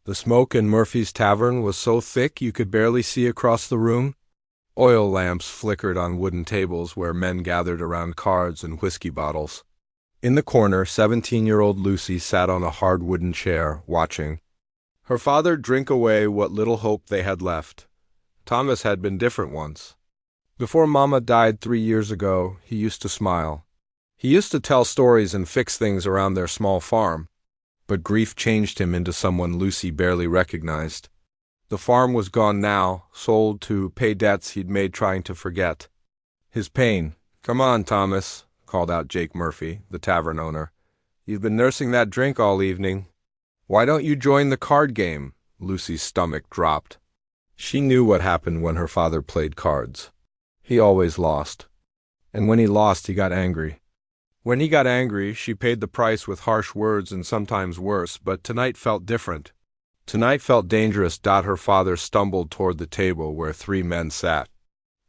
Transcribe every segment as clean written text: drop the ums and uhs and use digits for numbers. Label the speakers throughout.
Speaker 1: The smoke in Murphy's tavern was so thick you could barely see across the room. Oil lamps flickered on wooden tables where men gathered around cards and whiskey bottles. In the corner, 17-year-old Lucy sat on a hard wooden chair, watching her father drink away what little hope they had left. Thomas had been different once. Before Mama died 3 years ago, he used to smile. He used to tell stories and fix things around their small farm. But grief changed him into someone Lucy barely recognized. The farm was gone now, sold to pay debts he'd made trying to forget. His pain. "Come on, Thomas," called out Jake Murphy, the tavern owner. "You've been nursing that drink all evening. Why don't you join the card game?" Lucy's stomach dropped. She knew what happened when her father played cards. He always lost. And when he lost, he got angry. When he got angry, she paid the price with harsh words and sometimes worse, but tonight felt different. Tonight felt dangerous. Her father stumbled toward the table where 3 men sat.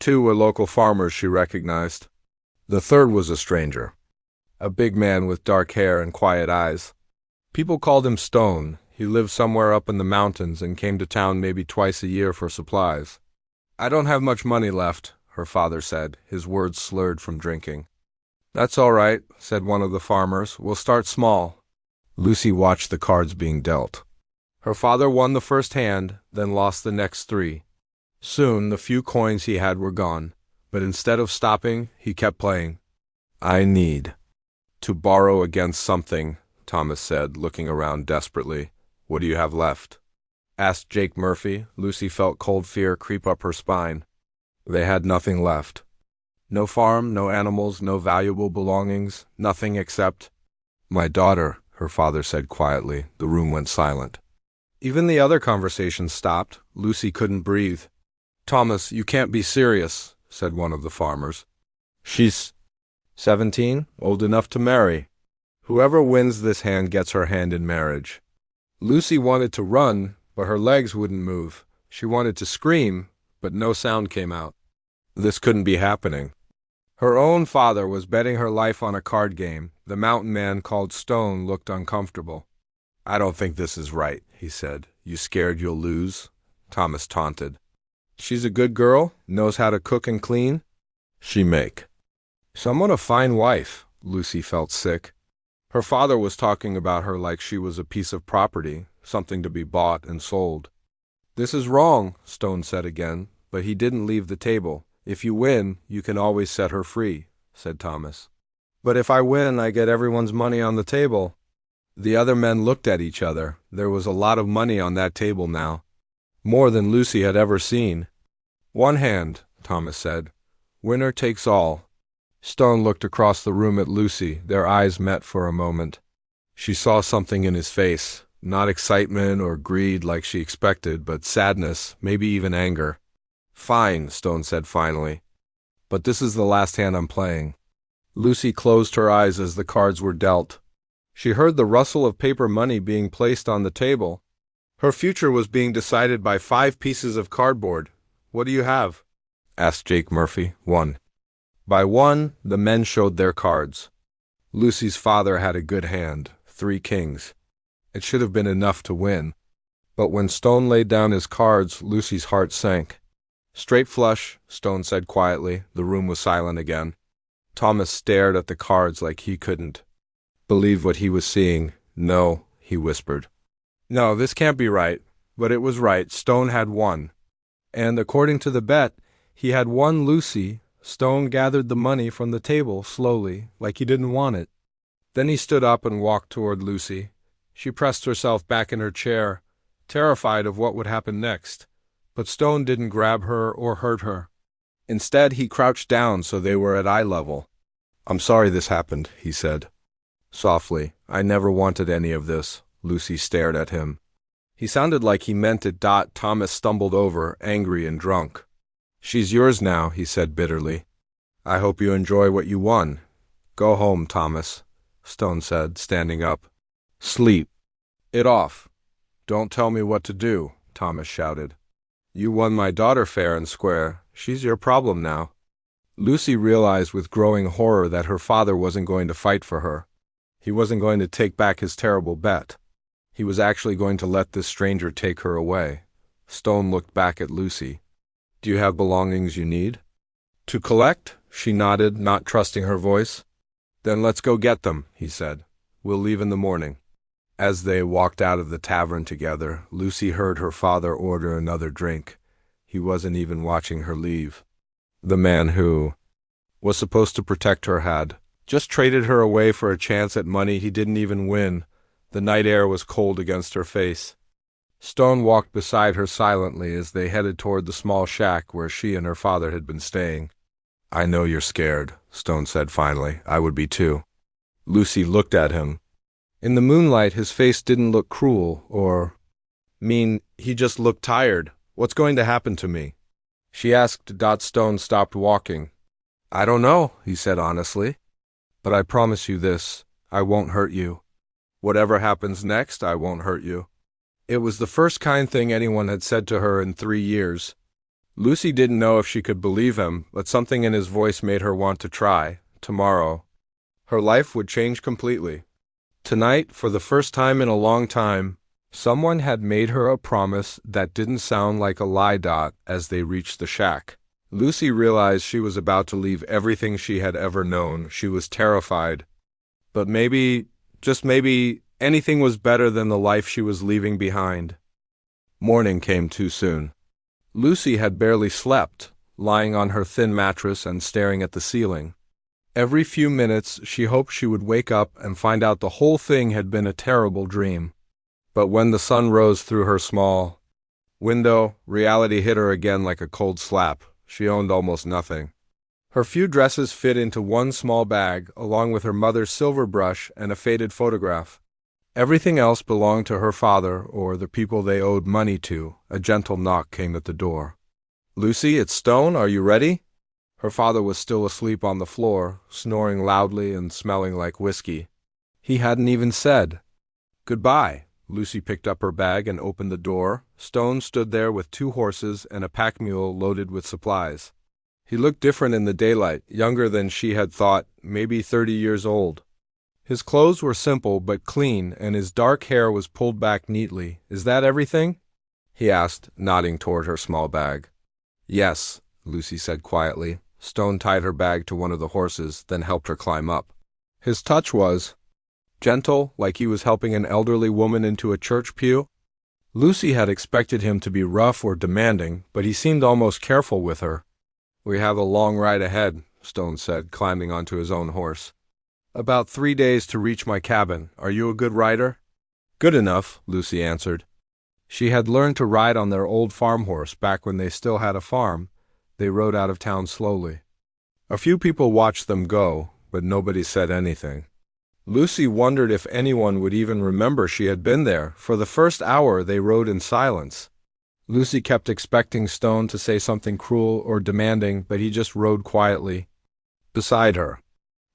Speaker 1: 2 were local farmers she recognized. The third was a stranger. A big man with dark hair and quiet eyes. People called him Stone. He lived somewhere up in the mountains and came to town maybe twice a year for supplies. "I don't have much money left," her father said, his words slurred from drinking. "That's all right," said one of the farmers. "We'll start small." Lucy watched the cards being dealt. Her father won the first hand, then lost the next 3. Soon the few coins he had were gone, but instead of stopping, he kept playing. "I need to borrow against something," Thomas said, looking around desperately. "What do you have left?" asked Jake Murphy. Lucy felt cold fear creep up her spine. They had nothing left. No farm, no animals, no valuable belongings, nothing except "My daughter," her father said quietly. The room went silent. Even the other conversations stopped. Lucy couldn't breathe. "Thomas, you can't be serious," said one of the farmers. "She's 17, old enough to marry. Whoever wins this hand gets her hand in marriage." Lucy wanted to run, but her legs wouldn't move. She wanted to scream, but no sound came out. This couldn't be happening. Her own father was betting her life on a card game. The mountain man called Stone looked uncomfortable. "I don't think this is right," he said. "You scared you'll lose?" Thomas taunted. "She's a good girl, knows how to cook and clean. She make someone a fine wife." Lucy felt sick. Her father was talking about her like she was a piece of property, something to be bought and sold. "This is wrong," Stone said again, but he didn't leave the table. "If you win, you can always set her free," said Thomas. "But if I win, I get everyone's money on the table." The other men looked at each other. There was a lot of money on that table now. More than Lucy had ever seen. "1 hand," Thomas said. "Winner takes all." Stone looked across the room at Lucy. Their eyes met for a moment. She saw something in his face. Not excitement or greed like she expected, but sadness, maybe even anger. "Fine," Stone said finally. "But this is the last hand I'm playing." Lucy closed her eyes as the cards were dealt. She heard the rustle of paper money being placed on the table. Her future was being decided by 5 pieces of cardboard. "What do you have?" asked Jake Murphy. "1." By 1, the men showed their cards. Lucy's father had a good hand, 3 kings. It should have been enough to win. But when Stone laid down his cards, Lucy's heart sank. "Straight flush," Stone said quietly. The room was silent again. Thomas stared at the cards like he couldn't believe what he was seeing. "No," he whispered. "No, this can't be right." But it was right. Stone had won. And according to the bet, he had won Lucy. Stone gathered the money from the table slowly, like he didn't want it. Then he stood up and walked toward Lucy. She pressed herself back in her chair, terrified of what would happen next. But Stone didn't grab her or hurt her. Instead, he crouched down so they were at eye level. "I'm sorry this happened," he said. Softly, "I never wanted any of this." Lucy stared at him. He sounded like he meant it. Thomas stumbled over, angry and drunk. "She's yours now," he said bitterly. "I hope you enjoy what you won." "Go home, Thomas," Stone said, standing up. "Sleep it off. Don't tell me what to do," Thomas shouted. "You won my daughter fair and square. She's your problem now." Lucy realized with growing horror that her father wasn't going to fight for her. He wasn't going to take back his terrible bet. He was actually going to let this stranger take her away. Stone looked back at Lucy. Do you have belongings you need? To collect? She nodded, not trusting her voice. Then let's go get them, he said. We'll leave in the morning. As they walked out of the tavern together, Lucy heard her father order another drink. He wasn't even watching her leave. The man who was supposed to protect her had just traded her away for a chance at money he didn't even win. The night air was cold against her face. Stone walked beside her silently as they headed toward the small shack where she and her father had been staying. I know you're scared, Stone said finally. I would be too. Lucy looked at him. In the moonlight, his face didn't look cruel or mean. He just looked tired. What's going to happen to me? She asked. Stone stopped walking. I don't know, he said honestly. But I promise you this, I won't hurt you. Whatever happens next, I won't hurt you. It was the first kind thing anyone had said to her in 3 years. Lucy didn't know if she could believe him, but something in his voice made her want to try. Tomorrow, her life would change completely. Tonight, for the first time in a long time, someone had made her a promise that didn't sound like a lie. As they reached the shack, Lucy realized she was about to leave everything she had ever known. She was terrified. But maybe, just maybe, anything was better than the life she was leaving behind. Morning came too soon. Lucy had barely slept, lying on her thin mattress and staring at the ceiling. Every few minutes she hoped she would wake up and find out the whole thing had been a terrible dream. But when the sun rose through her small window, reality hit her again like a cold slap. She owned almost nothing. Her few dresses fit into one small bag, along with her mother's silver brush and a faded photograph. Everything else belonged to her father or the people they owed money to. A gentle knock came at the door. Lucy, it's Stone. Are you ready? Her father was still asleep on the floor, snoring loudly and smelling like whiskey. He hadn't even said goodbye. Lucy picked up her bag and opened the door. Stone stood there with 2 horses and a pack mule loaded with supplies. He looked different in the daylight, younger than she had thought, maybe 30 years old. His clothes were simple but clean, and his dark hair was pulled back neatly. Is that everything? He asked, nodding toward her small bag. Yes, Lucy said quietly. Stone tied her bag to one of the horses, then helped her climb up. His touch was gentle, like he was helping an elderly woman into a church pew. Lucy had expected him to be rough or demanding, but he seemed almost careful with her. We have a long ride ahead, Stone said, climbing onto his own horse. About 3 days to reach my cabin. Are you a good rider? Good enough, Lucy answered. She had learned to ride on their old farm horse back when they still had a farm. They rode out of town slowly. A few people watched them go, but nobody said anything. Lucy wondered if anyone would even remember she had been there. For the first hour they rode in silence. Lucy kept expecting Stone to say something cruel or demanding, but he just rode quietly beside her.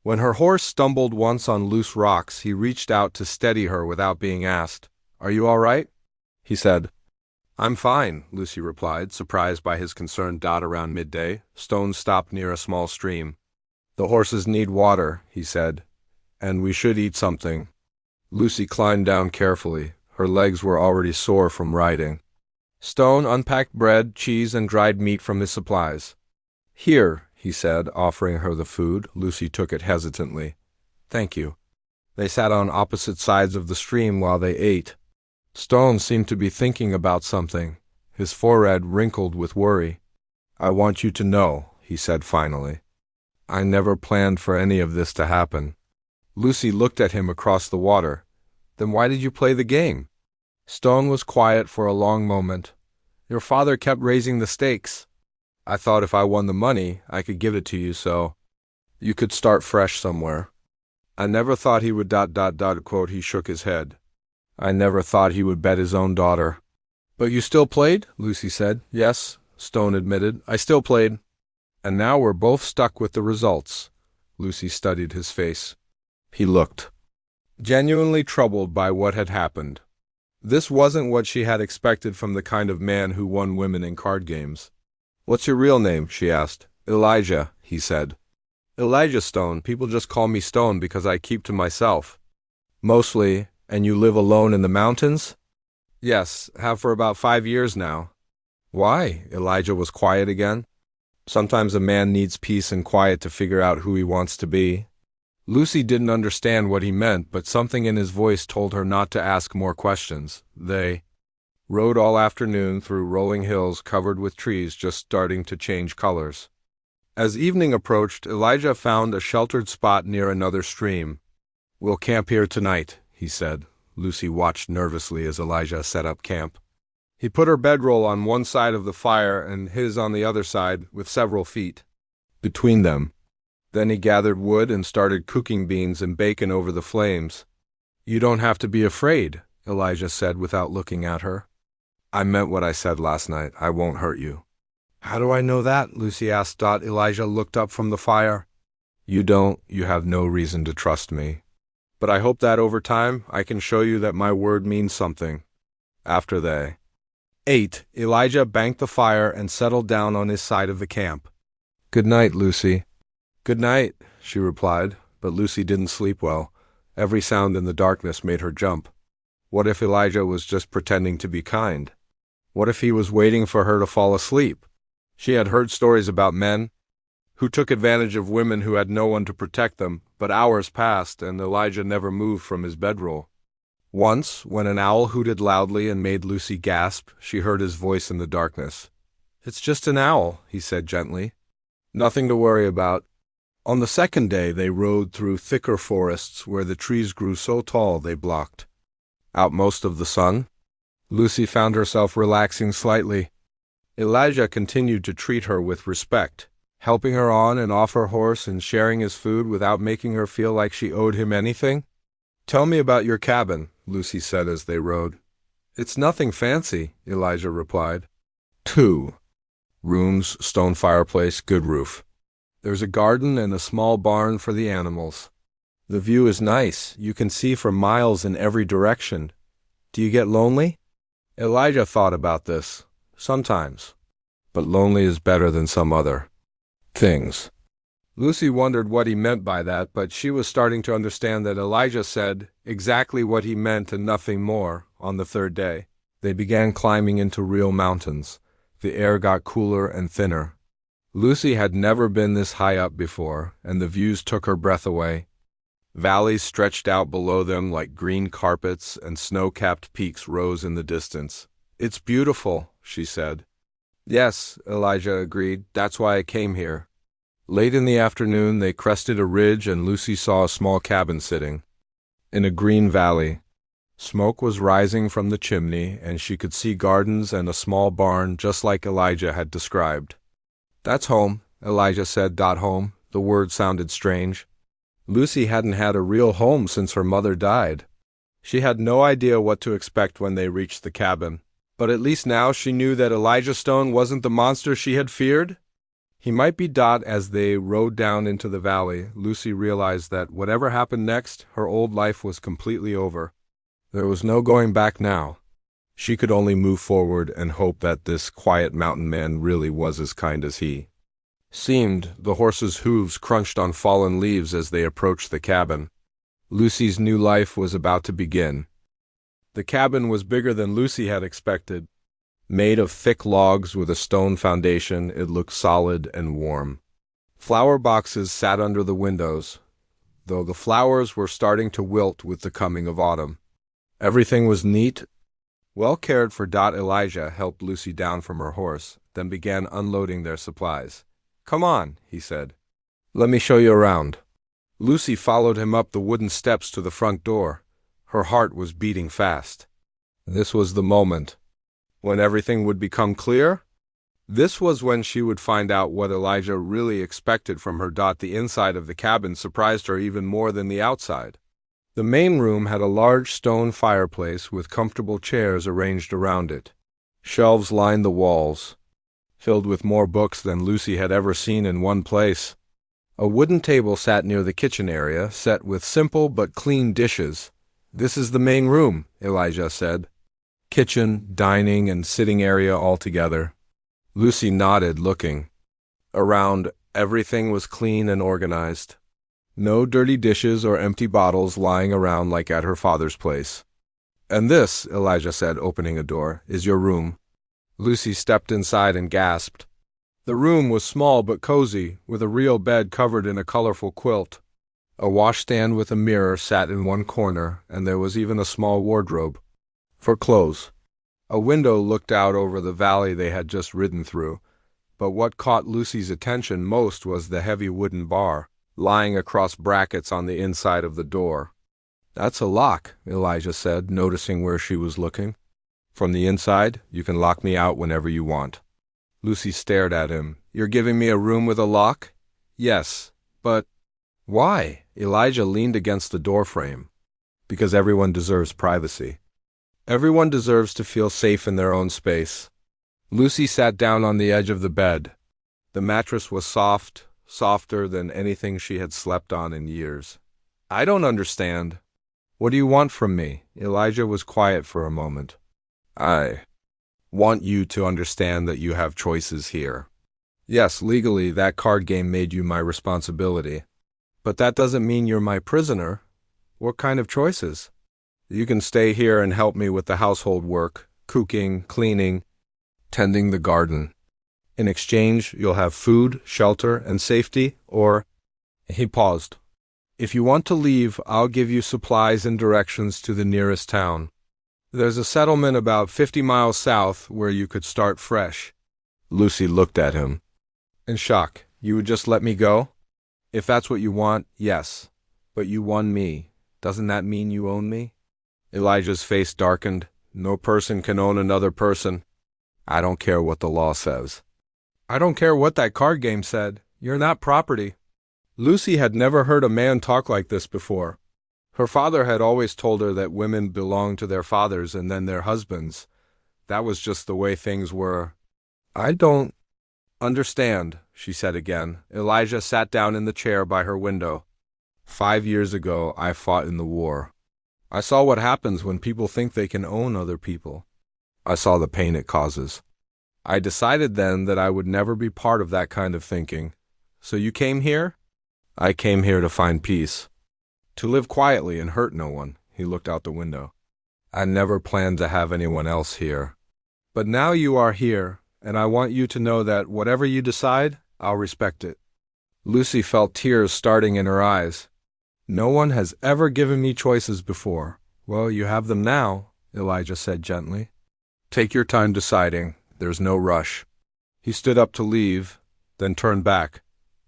Speaker 1: When her horse stumbled once on loose rocks, he reached out to steady her without being asked. Are you all right? He said. I'm fine, Lucy replied, surprised by his concern. Around midday, Stone stopped near a small stream. The horses need water, he said, and we should eat something. Lucy climbed down carefully. Her legs were already sore from riding. Stone unpacked bread, cheese, and dried meat from his supplies. Here, he said, offering her the food. Lucy took it hesitantly. Thank you. They sat on opposite sides of the stream while they ate. Stone seemed to be thinking about something, his forehead wrinkled with worry. I want you to know, he said finally. I never planned for any of this to happen. Lucy looked at him across the water. Then why did you play the game? Stone was quiet for a long moment. Your father kept raising the stakes. I thought if I won the money, I could give it to you so you could start fresh somewhere. I never thought he would ... Quote, he shook his head. I never thought he would bet his own daughter. But you still played? Lucy said. Yes, Stone admitted. I still played. And now we're both stuck with the results. Lucy studied his face. He looked genuinely troubled by what had happened. This wasn't what she had expected from the kind of man who won women in card games. What's your real name? She asked. Elijah, he said. Elijah Stone. People just call me Stone because I keep to myself. Mostly, And you live alone in the mountains? Yes, have for about 5 years now. Why? Elijah was quiet again. Sometimes a man needs peace and quiet to figure out who he wants to be. Lucy didn't understand what he meant, but something in his voice told her not to ask more questions. They rode all afternoon through rolling hills covered with trees just starting to change colors. As evening approached, Elijah found a sheltered spot near another stream. "We'll camp here tonight," he said. Lucy watched nervously as Elijah set up camp. He put her bedroll on one side of the fire and his on the other side, with several feet between them. Then he gathered wood and started cooking beans and bacon over the flames. "You don't have to be afraid," Elijah said without looking at her. "I meant what I said last night. I won't hurt you." "How do I know that?" Lucy asked. Elijah looked up from the fire. "You don't. You have no reason to trust me. But I hope that over time I can show you that my word means something." After they ate, Elijah banked the fire and settled down on his side of the camp. "Good night, Lucy." "Good night," she replied, but Lucy didn't sleep well. Every sound in the darkness made her jump. What if Elijah was just pretending to be kind? What if he was waiting for her to fall asleep? She had heard stories about men who took advantage of women who had no one to protect them, but hours passed and Elijah never moved from his bedroll. Once, when an owl hooted loudly and made Lucy gasp, she heard his voice in the darkness. "It's just an owl," he said gently. "Nothing to worry about." On the second day they rode through thicker forests where the trees grew so tall they blocked out most of the sun. Lucy found herself relaxing slightly. Elijah continued to treat her with respect, helping her on and off her horse and sharing his food without making her feel like she owed him anything. "Tell me about your cabin," Lucy said as they rode. "It's nothing fancy," Elijah replied. 2 rooms, stone fireplace, good roof. There's a garden and a small barn for the animals. The view is nice. You can see for miles in every direction. Do you get lonely? Elijah thought about this. Sometimes. But lonely is better than some other things. Lucy wondered what he meant by that, but she was starting to understand that Elijah said exactly what he meant and nothing more. On the third day, they began climbing into real mountains. The air got cooler and thinner. Lucy had never been this high up before, and the views took her breath away. Valleys stretched out below them like green carpets, and snow-capped peaks rose in the distance. "It's beautiful," she said. "Yes," Elijah agreed. "That's why I came here." Late in the afternoon, they crested a ridge, and Lucy saw a small cabin sitting in a green valley. Smoke was rising from the chimney, and she could see gardens and a small barn just like Elijah had described. "That's home," Elijah said. "Home." The word sounded strange. Lucy hadn't had a real home since her mother died. She had no idea what to expect when they reached the cabin. But at least now she knew that Elijah Stone wasn't the monster she had feared. He might be Dot. As they rode down into the valley, Lucy realized that whatever happened next, her old life was completely over. There was no going back now. She could only move forward and hope that this quiet mountain man really was as kind as he seemed. The horses' hooves crunched on fallen leaves as they approached the cabin. Lucy's new life was about to begin. The cabin was bigger than Lucy had expected. Made of thick logs with a stone foundation, it looked solid and warm. Flower boxes sat under the windows, though the flowers were starting to wilt with the coming of autumn. Everything was neat, well cared for. Elijah helped Lucy down from her horse, then began unloading their supplies. "Come on," he said. "Let me show you around." Lucy followed him up the wooden steps to the front door. Her heart was beating fast. This was the moment when everything would become clear. This was when she would find out what Elijah really expected from her. The inside of the cabin surprised her even more than the outside. The main room had a large stone fireplace with comfortable chairs arranged around it. Shelves lined the walls, filled with more books than Lucy had ever seen in one place. A wooden table sat near the kitchen area, set with simple but clean dishes. "This is the main room," Elijah said. "Kitchen, dining, and sitting area all together." Lucy nodded, looking around. Everything was clean and organized. No dirty dishes or empty bottles lying around like at her father's place. "And this," Elijah said, opening a door, "is your room." Lucy stepped inside and gasped. The room was small but cozy, with a real bed covered in a colorful quilt. A washstand with a mirror sat in one corner, and there was even a small wardrobe for clothes. A window looked out over the valley they had just ridden through, but what caught Lucy's attention most was the heavy wooden bar, lying across brackets on the inside of the door. "That's a lock," Elijah said, noticing where she was looking. "From the inside, you can lock me out whenever you want." Lucy stared at him. "You're giving me a room with a lock?" "Yes, but—" "Why?" Elijah leaned against the doorframe. "Because everyone deserves privacy. Everyone deserves to feel safe in their own space." Lucy sat down on the edge of the bed. The mattress was soft, softer than anything she had slept on in years. "I don't understand." "What do you want from me?" Elijah was quiet for a moment. "I want you to understand that you have choices here. Yes, legally, that card game made you my responsibility. But that doesn't mean you're my prisoner." "What kind of choices?" "You can stay here and help me with the household work, cooking, cleaning, tending the garden. In exchange, you'll have food, shelter, and safety, or—" He paused. "If you want to leave, I'll give you supplies and directions to the nearest town. There's a settlement about 50 miles south where you could start fresh." Lucy looked at him in shock. "You would just let me go?" "If that's what you want, yes. But you won me. Doesn't that mean you own me?" Elijah's face darkened. "No person can own another person." "I don't care what the law says." "I don't care what that card game said. You're not property." Lucy had never heard a man talk like this before. Her father had always told her that women belonged to their fathers and then their husbands. That was just the way things were. "I don't understand," she said again. Elijah sat down in the chair by her window. "5 years ago, I fought in the war. I saw what happens when people think they can own other people. I saw the pain it causes. I decided then that I would never be part of that kind of thinking. So you came here?" "I came here to find peace. To live quietly and hurt no one." He looked out the window. "I never planned to have anyone else here. But now you are here, and I want you to know that whatever you decide, I'll respect it." Lucy felt tears starting in her eyes. "No one has ever given me choices before." "Well, you have them now," Elijah said gently. "Take your time deciding. There's no rush." He stood up to leave, then turned back.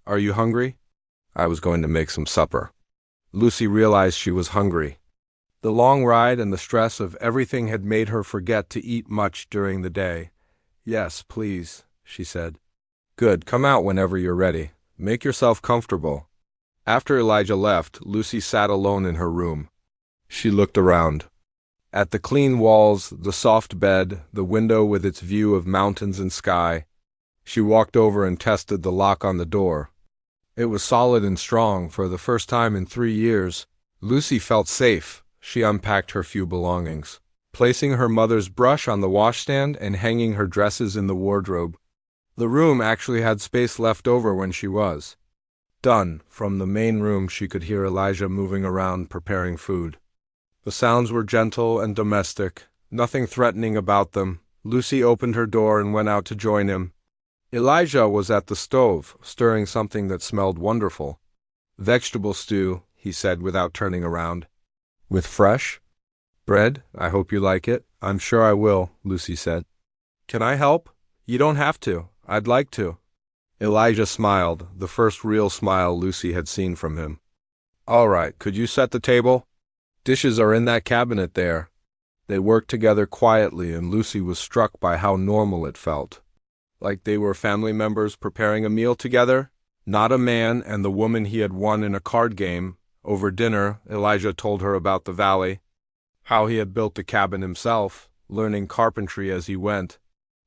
Speaker 1: "Are you hungry?" "I was going to make some supper." Lucy realized she was hungry. The long ride and the stress of everything had made her forget to eat much during the day. "Yes, please," she said. "Good, come out whenever you're ready. Make yourself comfortable." After Elijah left, Lucy sat alone in her room. She looked around. At the clean walls, the soft bed, the window with its view of mountains and sky. She walked over and tested the lock on the door. It was solid and strong for the first time in 3 years. Lucy felt safe. She unpacked her few belongings, placing her mother's brush on the washstand and hanging her dresses in the wardrobe. The room actually had space left over when she was done. From the main room she could hear Elijah moving around preparing food. The sounds were gentle and domestic, nothing threatening about them. Lucy opened her door and went out to join him. Elijah was at the stove, stirring something that smelled wonderful. "Vegetable stew," he said without turning around. "With fresh bread? I hope you like it." "I'm sure I will," Lucy said. "Can I help?" "You don't have to. I'd like to." Elijah smiled, the first real smile Lucy had seen from him. "All right, could you set the table? Dishes are in that cabinet there." They worked together quietly, and Lucy was struck by how normal it felt. Like they were family members preparing a meal together, not a man and the woman he had won in a card game. Over dinner, Elijah told her about the valley, how he had built the cabin himself, learning carpentry as he went,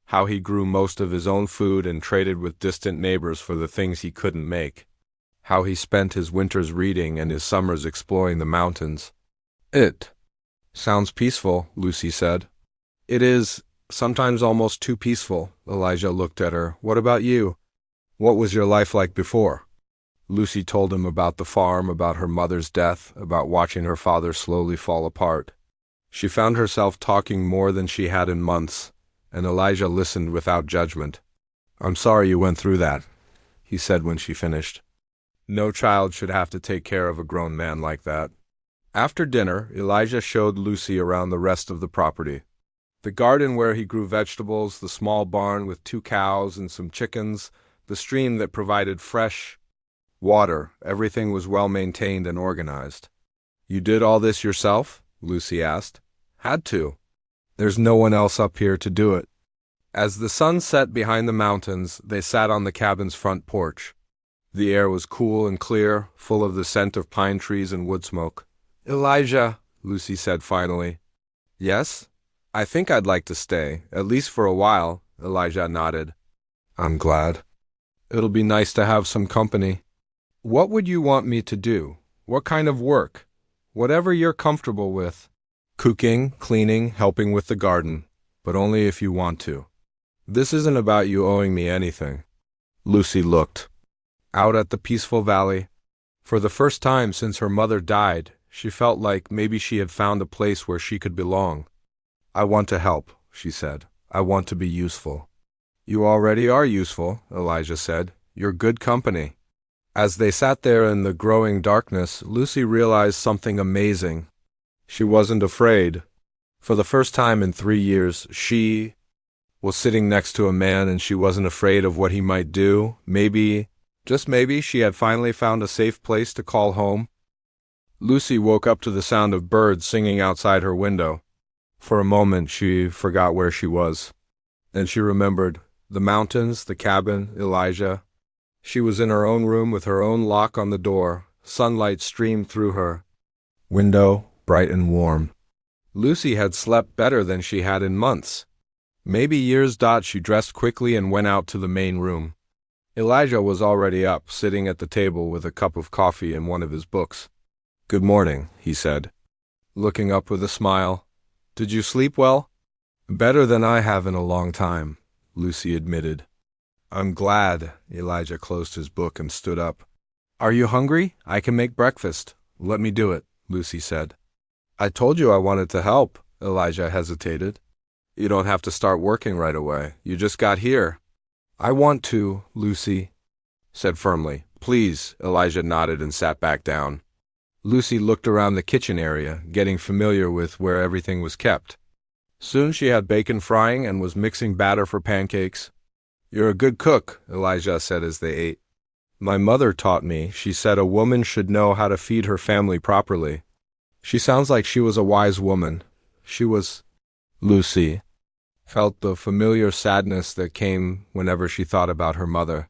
Speaker 1: how he grew most of his own food and traded with distant neighbors for the things he couldn't make, how he spent his winters reading and his summers exploring the mountains. "It sounds peaceful," Lucy said. "It is. Sometimes almost too peaceful." Elijah looked at her. "What about you? What was your life like before?" Lucy told him about the farm, about her mother's death, about watching her father slowly fall apart. She found herself talking more than she had in months, and Elijah listened without judgment. "I'm sorry you went through that," he said when she finished. "No child should have to take care of a grown man like that." After dinner, Elijah showed Lucy around the rest of the property. The garden where he grew vegetables, the small barn with 2 cows and some chickens, the stream that provided fresh water, everything was well maintained and organized. "You did all this yourself?" Lucy asked. "Had to. There's no one else up here to do it." As the sun set behind the mountains, they sat on the cabin's front porch. The air was cool and clear, full of the scent of pine trees and wood smoke. "Elijah," Lucy said finally. "Yes? I think I'd like to stay, at least for a while," Elijah nodded. "I'm glad. It'll be nice to have some company." "What would you want me to do? What kind of work?" "Whatever you're comfortable with." "Cooking, cleaning, helping with the garden, but only if you want to. This isn't about you owing me anything." Lucy looked out at the peaceful valley. For the first time since her mother died, she felt like maybe she had found a place where she could belong. "I want to help," she said. "I want to be useful." "You already are useful," Elijah said. "You're good company." As they sat there in the growing darkness, Lucy realized something amazing. She wasn't afraid. For the first time in 3 years, she was sitting next to a man and she wasn't afraid of what he might do. Maybe, just maybe, she had finally found a safe place to call home. Lucy woke up to the sound of birds singing outside her window. For a moment, she forgot where she was. Then she remembered the mountains, the cabin, Elijah. She was in her own room with her own lock on the door. Sunlight streamed through her window, bright and warm. Lucy had slept better than she had in months. Maybe years. She dressed quickly and went out to the main room. Elijah was already up, sitting at the table with a cup of coffee and one of his books. "Good morning," he said, looking up with a smile. "Did you sleep well?" "Better than I have in a long time," Lucy admitted. "I'm glad." Elijah closed his book and stood up. "Are you hungry? I can make breakfast." "Let me do it," Lucy said. "I told you I wanted to help." Elijah hesitated. "You don't have to start working right away. You just got here." "I want to," Lucy said firmly. "Please." Elijah nodded and sat back down. Lucy looked around the kitchen area, getting familiar with where everything was kept. Soon she had bacon frying and was mixing batter for pancakes. "You're a good cook," Elijah said as they ate. "My mother taught me. She said a woman should know how to feed her family properly." "She sounds like she was a wise woman." "She was." Lucy felt the familiar sadness that came whenever she thought about her mother.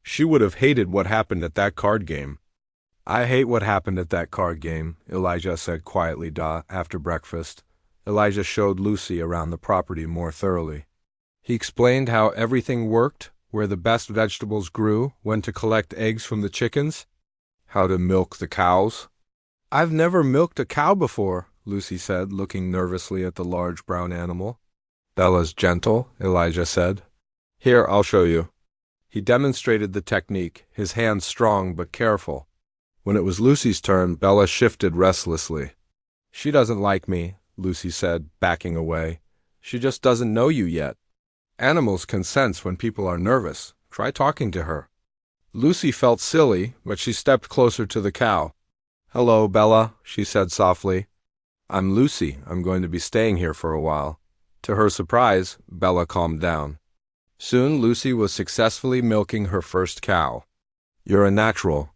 Speaker 1: She would have hated what happened at that card game. "I hate what happened at that card game," Elijah said quietly after breakfast. Elijah showed Lucy around the property more thoroughly. He explained how everything worked, where the best vegetables grew, when to collect eggs from the chickens, how to milk the cows. "I've never milked a cow before," Lucy said, looking nervously at the large brown animal. "Bella's gentle," Elijah said. "Here, I'll show you." He demonstrated the technique, his hands strong but careful. When it was Lucy's turn, Bella shifted restlessly. "She doesn't like me," Lucy said, backing away. "She just doesn't know you yet. Animals can sense when people are nervous. Try talking to her." Lucy felt silly, but she stepped closer to the cow. "Hello, Bella," she said softly. "I'm Lucy. I'm going to be staying here for a while." To her surprise, Bella calmed down. Soon Lucy was successfully milking her first cow. "You're a natural,"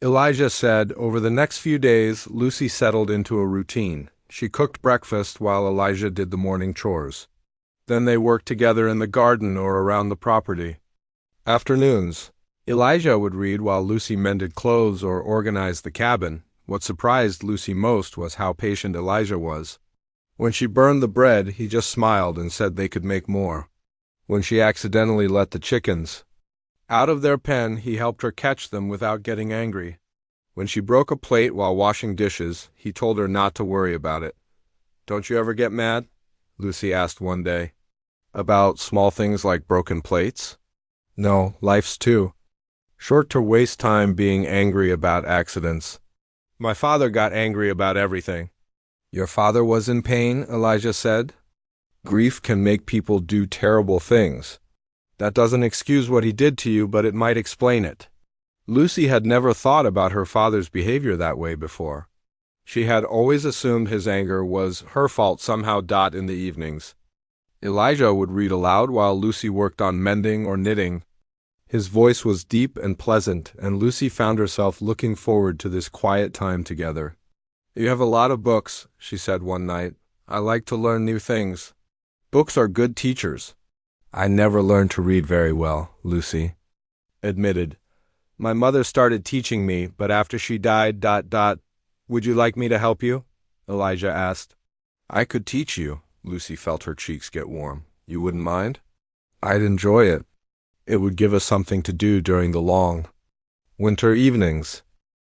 Speaker 1: Elijah said. Over the next few days, Lucy settled into a routine. She cooked breakfast while Elijah did the morning chores. Then they worked together in the garden or around the property. Afternoons, Elijah would read while Lucy mended clothes or organized the cabin. What surprised Lucy most was how patient Elijah was. When she burned the bread, he just smiled and said they could make more. When she accidentally let the chickens out of their pen, he helped her catch them without getting angry. When she broke a plate while washing dishes, he told her not to worry about it. "Don't you ever get mad?" Lucy asked one day. "About small things like broken plates?" "No, life's too." Short to waste time being angry about accidents. My father got angry about everything. Your father was in pain, Elijah said. Grief can make people do terrible things. That doesn't excuse what he did to you, but it might explain it. Lucy had never thought about her father's behavior that way before. She had always assumed his anger was her fault somehow. In the evenings, Elijah would read aloud while Lucy worked on mending or knitting. His voice was deep and pleasant, and Lucy found herself looking forward to this quiet time together. You have a lot of books, she said one night. I like to learn new things. Books are good teachers. I never learned to read very well, Lucy admitted. My mother started teaching me, but after she died, Would you like me to help you? Elijah asked. I could teach you. Lucy felt her cheeks get warm. You wouldn't mind? I'd enjoy it. It would give us something to do during the long winter evenings.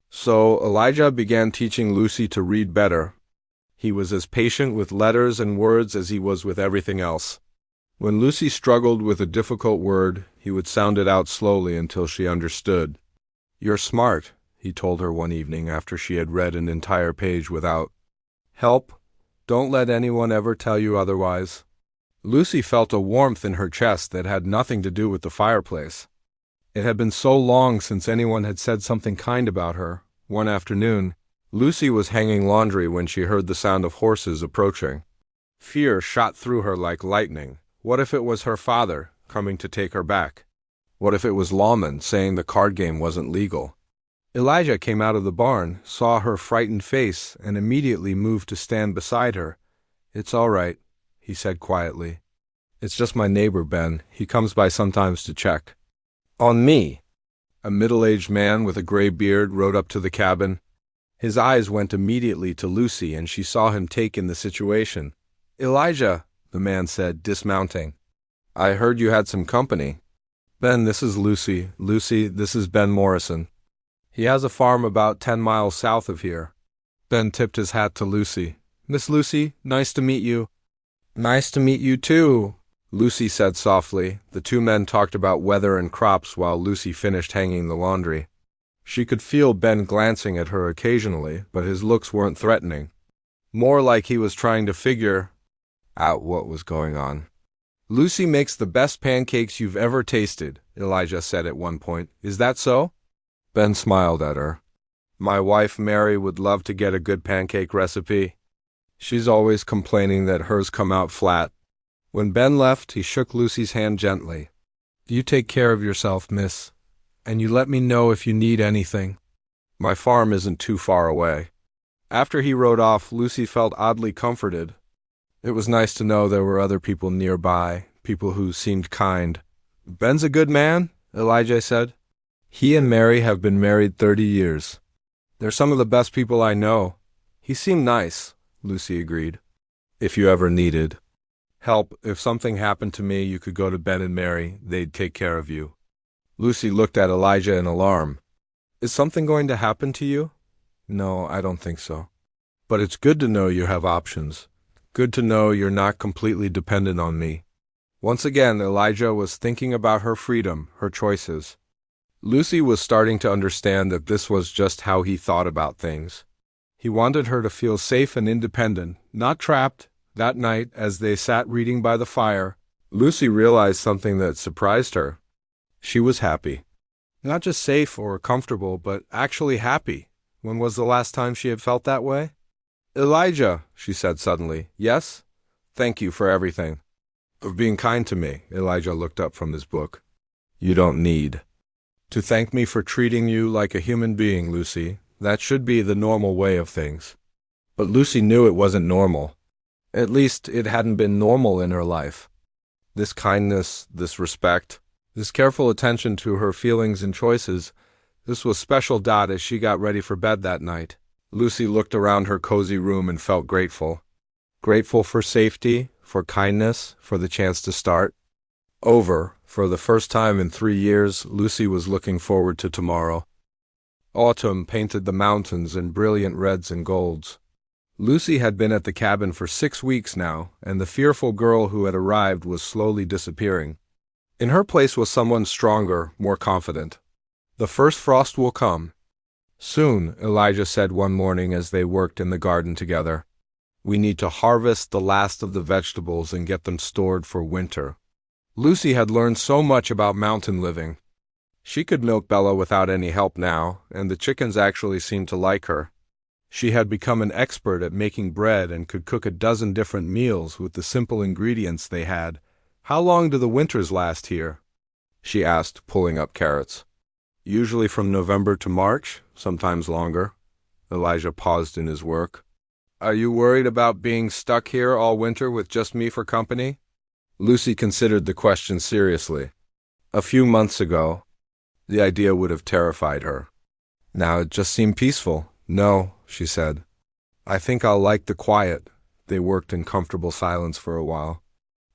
Speaker 1: So Elijah began teaching Lucy to read better. He was as patient with letters and words as he was with everything else. When Lucy struggled with a difficult word, he would sound it out slowly until she understood. You're smart, he told her one evening after she had read an entire page without help. Don't let anyone ever tell you otherwise. Lucy felt a warmth in her chest that had nothing to do with the fireplace. It had been so long since anyone had said something kind about her. One afternoon, Lucy was hanging laundry when she heard the sound of horses approaching. Fear shot through her like lightning. What if it was her father coming to take her back? What if it was lawmen saying the card game wasn't legal? Elijah came out of the barn, saw her frightened face, and immediately moved to stand beside her. It's all right, he said quietly. It's just my neighbor, Ben. He comes by sometimes to check on me. A middle-aged man with a gray beard rode up to the cabin. His eyes went immediately to Lucy, and she saw him take in the situation. Elijah, the man said, dismounting. I heard you had some company. Ben, this is Lucy. Lucy, this is Ben Morrison. He has a farm about 10 miles south of here. Ben tipped his hat to Lucy. Miss Lucy, nice to meet you. Nice to meet you too, Lucy said softly. The two men talked about weather and crops while Lucy finished hanging the laundry. She could feel Ben glancing at her occasionally, but his looks weren't threatening. More like he was trying to figure out what was going on. Lucy makes the best pancakes you've ever tasted, Elijah said at one point. Is that so? Ben smiled at her. My wife Mary would love to get a good pancake recipe. She's always complaining that hers come out flat. When Ben left, he shook Lucy's hand gently. You take care of yourself, miss, and you let me know if you need anything. My farm isn't too far away. After he rode off, Lucy felt oddly comforted. It was nice to know there were other people nearby, people who seemed kind. Ben's a good man, Elijah said. He and Mary have been married 30 years. They're some of the best people I know. He seemed nice, Lucy agreed. If you ever needed help, if something happened to me, you could go to Ben and Mary. They'd take care of you. Lucy looked at Elijah in alarm. Is something going to happen to you? No, I don't think so. But it's good to know you have options. Good to know you're not completely dependent on me. Once again, Elijah was thinking about her freedom, her choices. Lucy was starting to understand that this was just how he thought about things. He wanted her to feel safe and independent, not trapped. That night, as they sat reading by the fire, Lucy realized something that surprised her. She was happy. Not just safe or comfortable, but actually happy. When was the last time she had felt that way? Elijah, she said suddenly. Yes? Thank you for everything. Of being kind to me, Elijah looked up from his book. You don't need to thank me for treating you like a human being, Lucy. That should be the normal way of things. But Lucy knew it wasn't normal. At least it hadn't been normal in her life. This kindness, this respect, this careful attention to her feelings and choices, this was special. As she got ready for bed that night, Lucy looked around her cozy room and felt grateful. Grateful for safety, for kindness, for the chance to start over. For the first time in 3 years, Lucy was looking forward to tomorrow. Autumn painted the mountains in brilliant reds and golds. Lucy had been at the cabin for 6 weeks now, and the fearful girl who had arrived was slowly disappearing. In her place was someone stronger, more confident. The first frost will come. Soon, Elijah said one morning as they worked in the garden together. We need to harvest the last of the vegetables and get them stored for winter. Lucy had learned so much about mountain living. She could milk Bella without any help now, and the chickens actually seemed to like her. She had become an expert at making bread and could cook a dozen different meals with the simple ingredients they had. How long do the winters last here? She asked, pulling up carrots. Usually from November to March, sometimes longer. Elijah paused in his work. Are you worried about being stuck here all winter with just me for company? Lucy considered the question seriously. A few months ago, the idea would have terrified her. Now it just seemed peaceful. No, she said. I think I'll like the quiet. They worked in comfortable silence for a while.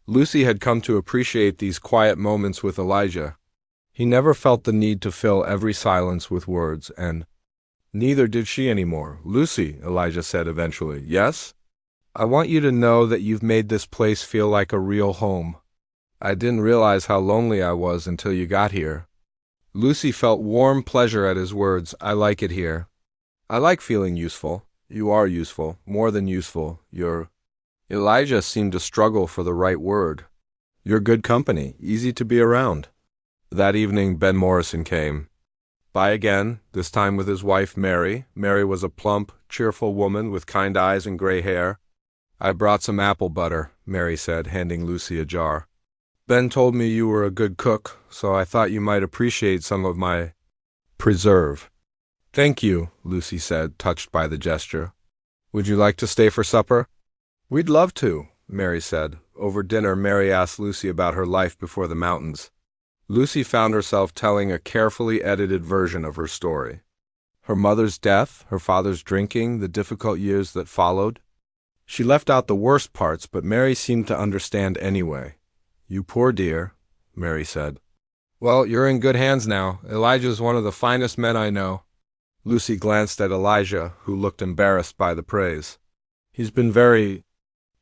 Speaker 1: Lucy had come to appreciate these quiet moments with Elijah. He never felt the need to fill every silence with words, and neither did she anymore. Lucy, Elijah said eventually, yes? I want you to know that you've made this place feel like a real home. I didn't realize how lonely I was until you got here. Lucy felt warm pleasure at his words. I like it here. I like feeling useful. You are useful, more than useful. Elijah seemed to struggle for the right word. You're good company, easy to be around. That evening, Ben Morrison came. By again, this time with his wife, Mary. Mary was a plump, cheerful woman with kind eyes and gray hair. I brought some apple butter, Mary said, handing Lucy a jar. Ben told me you were a good cook, so I thought you might appreciate some of my preserve. Thank you, Lucy said, touched by the gesture. Would you like to stay for supper? We'd love to, Mary said. Over dinner, Mary asked Lucy about her life before the mountains. Lucy found herself telling a carefully edited version of her story. Her mother's death, her father's drinking, the difficult years that followed. She left out the worst parts, but Mary seemed to understand anyway. You poor dear, Mary said. Well, you're in good hands now. Elijah's one of the finest men I know. Lucy glanced at Elijah, who looked embarrassed by the praise. He's been very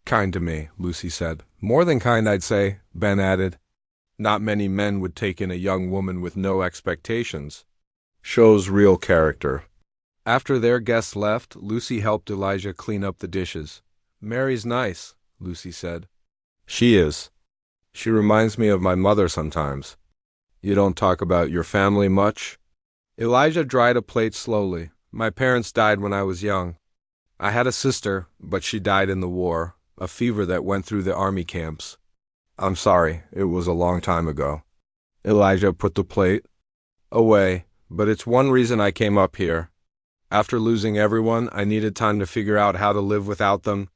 Speaker 1: kind to me, Lucy said. More than kind, I'd say, Ben added. Not many men would take in a young woman with no expectations. Shows real character. After their guests left, Lucy helped Elijah clean up the dishes. Mary's nice, Lucy said. She is. She reminds me of my mother sometimes. You don't talk about your family much? Elijah dried a plate slowly. My parents died when I was young. I had a sister, but she died in the war, a fever that went through the army camps. I'm sorry, it was a long time ago. Elijah put the plate away, but it's one reason I came up here. After losing everyone, I needed time to figure out how to live without them.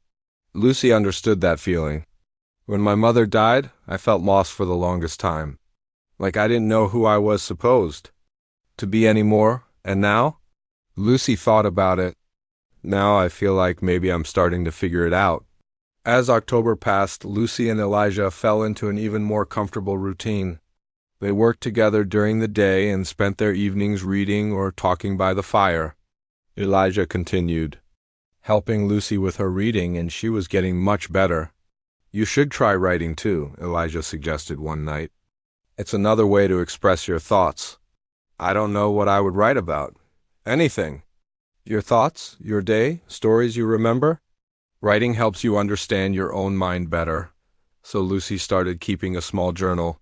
Speaker 1: Lucy understood that feeling. When my mother died, I felt lost for the longest time. Like I didn't know who I was supposed to be anymore, and now? Lucy thought about it. Now I feel like maybe I'm starting to figure it out. As October passed, Lucy and Elijah fell into an even more comfortable routine. They worked together during the day and spent their evenings reading or talking by the fire. Elijah continued, helping Lucy with her reading, and she was getting much better. You should try writing too, Elijah suggested one night. It's another way to express your thoughts. I don't know what I would write about. Anything. Your thoughts, your day, stories you remember? Writing helps you understand your own mind better, so Lucy started keeping a small journal.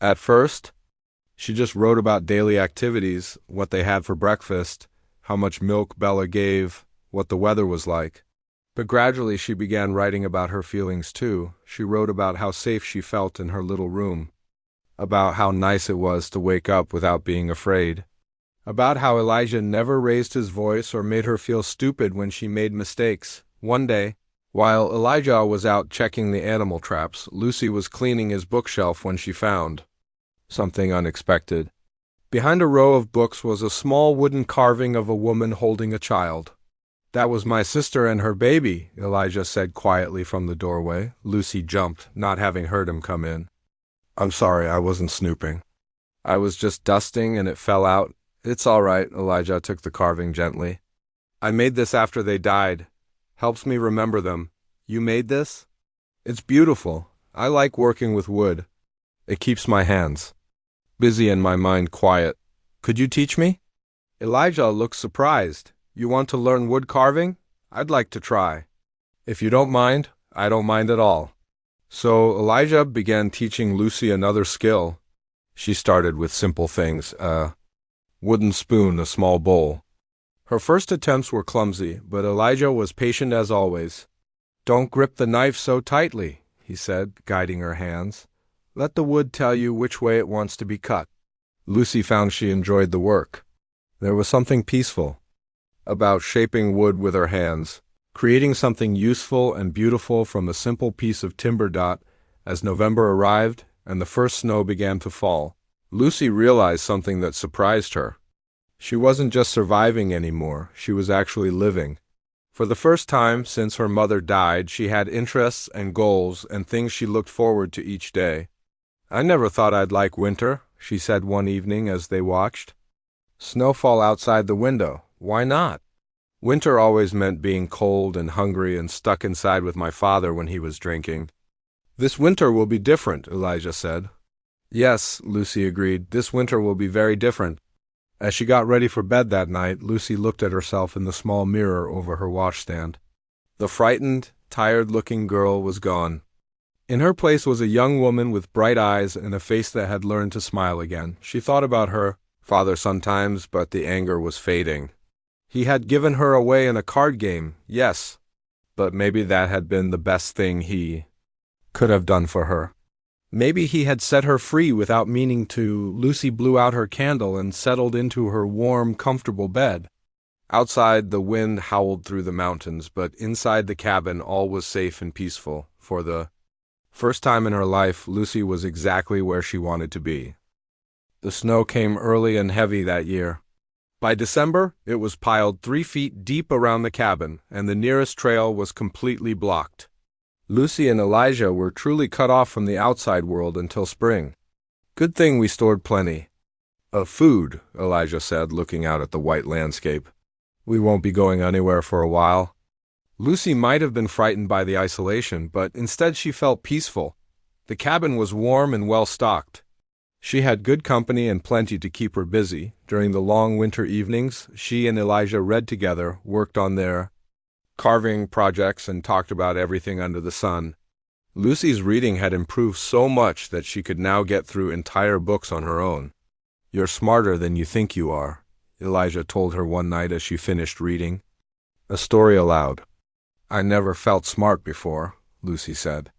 Speaker 1: At first, she just wrote about daily activities, what they had for breakfast, how much milk Bella gave, what the weather was like. But gradually she began writing about her feelings too. She wrote about how safe she felt in her little room, about how nice it was to wake up without being afraid, about how Elijah never raised his voice or made her feel stupid when she made mistakes. One day, while Elijah was out checking the animal traps, Lucy was cleaning his bookshelf when she found something unexpected. Behind a row of books was a small wooden carving of a woman holding a child. That was my sister and her baby, Elijah said quietly from the doorway. Lucy jumped, not having heard him come in. I'm sorry, I wasn't snooping. I was just dusting and it fell out. It's all right, Elijah took the carving gently. I made this after they died. Helps me remember them. You made this? It's beautiful. I like working with wood. It keeps my hands busy and my mind quiet. Could you teach me? Elijah looked surprised. You want to learn wood carving? I'd like to try. If you don't mind, I don't mind at all. So Elijah began teaching Lucy another skill. She started with simple things, a wooden spoon, a small bowl. Her first attempts were clumsy, but Elijah was patient as always. Don't grip the knife so tightly, he said, guiding her hands. Let the wood tell you which way it wants to be cut. Lucy found she enjoyed the work. There was something peaceful about shaping wood with her hands, creating something useful and beautiful from a simple piece of timber. As November arrived and the first snow began to fall, Lucy realized something that surprised her. She wasn't just surviving anymore, she was actually living. For the first time since her mother died, she had interests and goals and things she looked forward to each day. I never thought I'd like winter, she said one evening as they watched. Snowfall outside the window. Why not? Winter always meant being cold and hungry and stuck inside with my father when he was drinking. This winter will be different, Elijah said. Yes, Lucy agreed, this winter will be very different. As she got ready for bed that night, Lucy looked at herself in the small mirror over her washstand. The frightened, tired-looking girl was gone. In her place was a young woman with bright eyes and a face that had learned to smile again. She thought about her father sometimes, but the anger was fading. He had given her away in a card game, yes, but maybe that had been the best thing he could have done for her. Maybe he had set her free without meaning to. Lucy blew out her candle and settled into her warm, comfortable bed. Outside, the wind howled through the mountains, but inside the cabin all was safe and peaceful. For the first time in her life, Lucy was exactly where she wanted to be. The snow came early and heavy that year. By December, it was piled 3 feet deep around the cabin, and the nearest trail was completely blocked. Lucy and Elijah were truly cut off from the outside world until spring. Good thing we stored plenty of food, Elijah said, looking out at the white landscape. We won't be going anywhere for a while. Lucy might have been frightened by the isolation, but instead she felt peaceful. The cabin was warm and well stocked. She had good company and plenty to keep her busy. During the long winter evenings, she and Elijah read together, worked on their carving projects, and talked about everything under the sun. Lucy's reading had improved so much that she could now get through entire books on her own. You're smarter than you think you are, Elijah told her one night as she finished reading. A story aloud. I never felt smart before, Lucy said.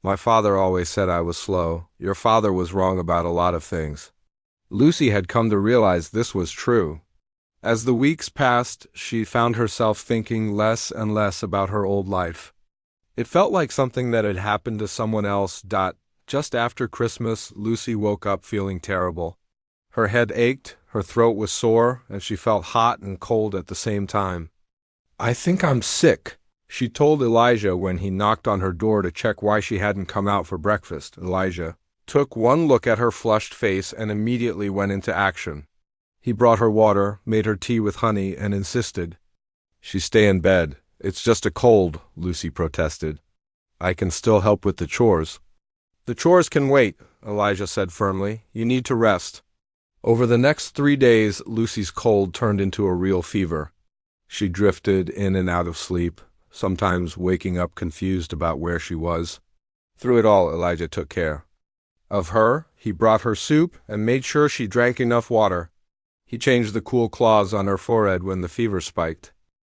Speaker 1: My father always said I was slow. Your father was wrong about a lot of things. Lucy had come to realize this was true. As the weeks passed, she found herself thinking less and less about her old life. It felt like something that had happened to someone else. Just after Christmas, Lucy woke up feeling terrible. Her head ached, her throat was sore, and she felt hot and cold at the same time. I think I'm sick, she told Elijah when he knocked on her door to check why she hadn't come out for breakfast. Elijah took one look at her flushed face and immediately went into action. He brought her water, made her tea with honey, and insisted she stay in bed. It's just a cold, Lucy protested. I can still help with the chores. The chores can wait, Elijah said firmly. You need to rest. Over the next 3 days, Lucy's cold turned into a real fever. She drifted in and out of sleep, sometimes waking up confused about where she was. Through it all, Elijah took care of her. He brought her soup and made sure she drank enough water. He changed the cool cloths on her forehead when the fever spiked.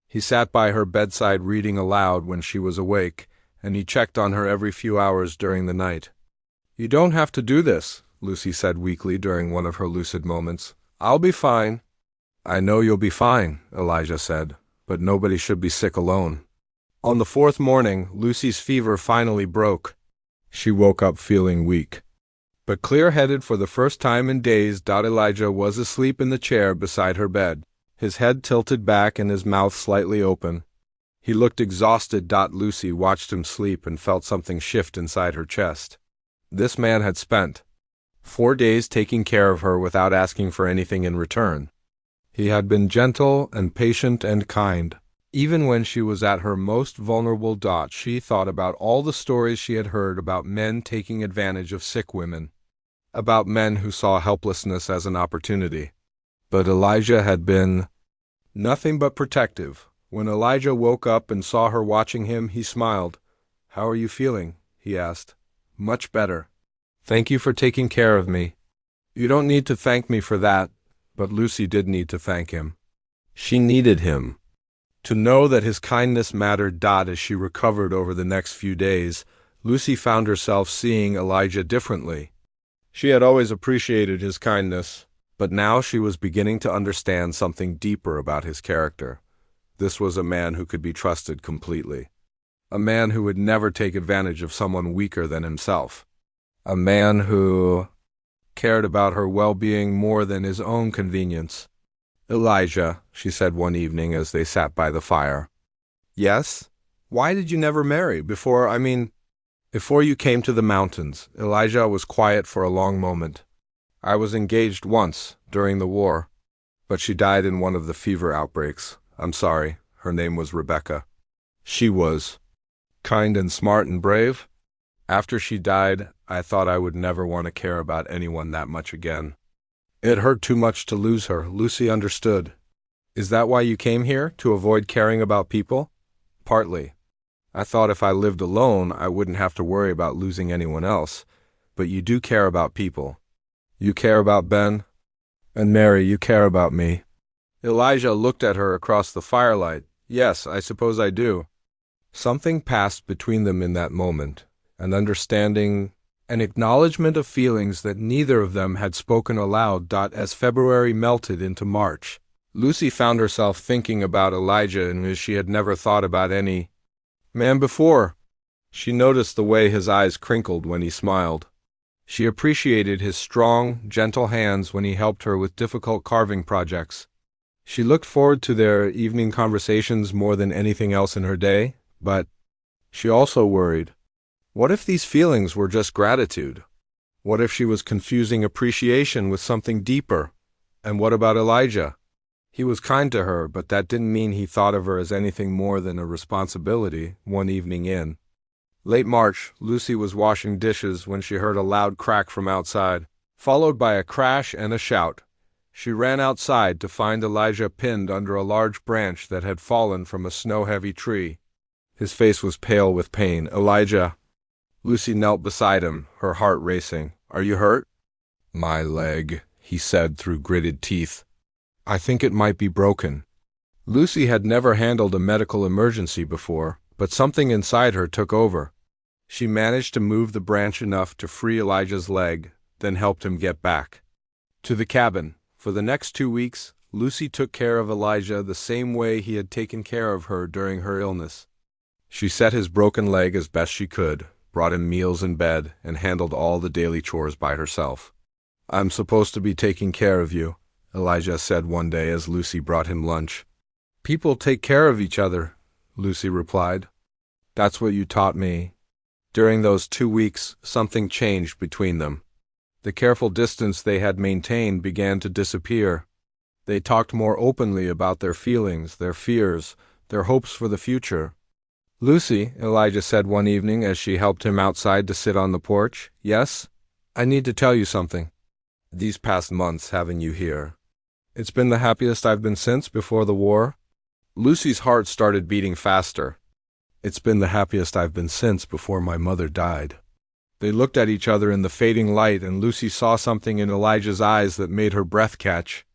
Speaker 1: He sat by her bedside reading aloud when she was awake, and he checked on her every few hours during the night. You don't have to do this, Lucy said weakly during one of her lucid moments. I'll be fine. I know you'll be fine, Elijah said, but nobody should be sick alone. On the 4th morning, Lucy's fever finally broke. She woke up feeling weak, but clear-headed for the first time in days. Elijah was asleep in the chair beside her bed, his head tilted back and his mouth slightly open. He looked exhausted. Lucy watched him sleep and felt something shift inside her chest. This man had spent 4 days taking care of her without asking for anything in return. He had been gentle and patient and kind. Even when she was at her most vulnerable. She thought about all the stories she had heard about men taking advantage of sick women, about men who saw helplessness as an opportunity. But Elijah had been nothing but protective. When Elijah woke up and saw her watching him, he smiled. "How are you feeling?" he asked. "Much better. Thank you for taking care of me." "You don't need to thank me for that," but Lucy did need to thank him. She needed him to know that his kindness mattered. As she recovered over the next few days, Lucy found herself seeing Elijah differently. She had always appreciated his kindness, but now she was beginning to understand something deeper about his character. This was a man who could be trusted completely. A man who would never take advantage of someone weaker than himself. A man who cared about her well-being more than his own convenience. "Elijah," she said one evening as they sat by the fire. "Yes? Why did you never marry before you came to the mountains?" Elijah was quiet for a long moment. "I was engaged once, during the war, but she died in one of the fever outbreaks. I'm sorry." Her name was Rebecca. "She was kind and smart and brave. After she died, I thought I would never want to care about anyone that much again. It hurt too much to lose her." Lucy understood. "Is that why you came here, to avoid caring about people?" "Partly. I thought if I lived alone, I wouldn't have to worry about losing anyone else. But you do care about people. You care about Ben. And Mary, you care about me." Elijah looked at her across the firelight. "Yes, I suppose I do." Something passed between them in that moment, an understanding, an acknowledgement of feelings that neither of them had spoken aloud. As February melted into March, Lucy found herself thinking about Elijah in ways she had never thought about any man before. She noticed the way his eyes crinkled when he smiled. She appreciated his strong, gentle hands when he helped her with difficult carving projects. She looked forward to their evening conversations more than anything else in her day, but she also worried. What if these feelings were just gratitude? What if she was confusing appreciation with something deeper? And what about Elijah? He was kind to her, but that didn't mean he thought of her as anything more than a responsibility. One evening in late March, Lucy was washing dishes when she heard a loud crack from outside, followed by a crash and a shout. She ran outside to find Elijah pinned under a large branch that had fallen from a snow-heavy tree. His face was pale with pain. "Elijah." Lucy knelt beside him, her heart racing. "Are you hurt?" "My leg," he said through gritted teeth. "I think it might be broken." Lucy had never handled a medical emergency before, but something inside her took over. She managed to move the branch enough to free Elijah's leg, then helped him get back to the cabin. For the next 2 weeks, Lucy took care of Elijah the same way he had taken care of her during her illness. She set his broken leg as best she could, brought him meals in bed, and handled all the daily chores by herself. "I'm supposed to be taking care of you," Elijah said one day as Lucy brought him lunch. "People take care of each other," Lucy replied. "That's what you taught me." During those 2 weeks, something changed between them. The careful distance they had maintained began to disappear. They talked more openly about their feelings, their fears, their hopes for the future. "Lucy," Elijah said one evening as she helped him outside to sit on the porch. "Yes? I need to tell you something. These past months having you here, it's been the happiest I've been since before the war." Lucy's heart started beating faster. "It's been the happiest I've been since before my mother died." They looked at each other in the fading light, and Lucy saw something in Elijah's eyes that made her breath catch.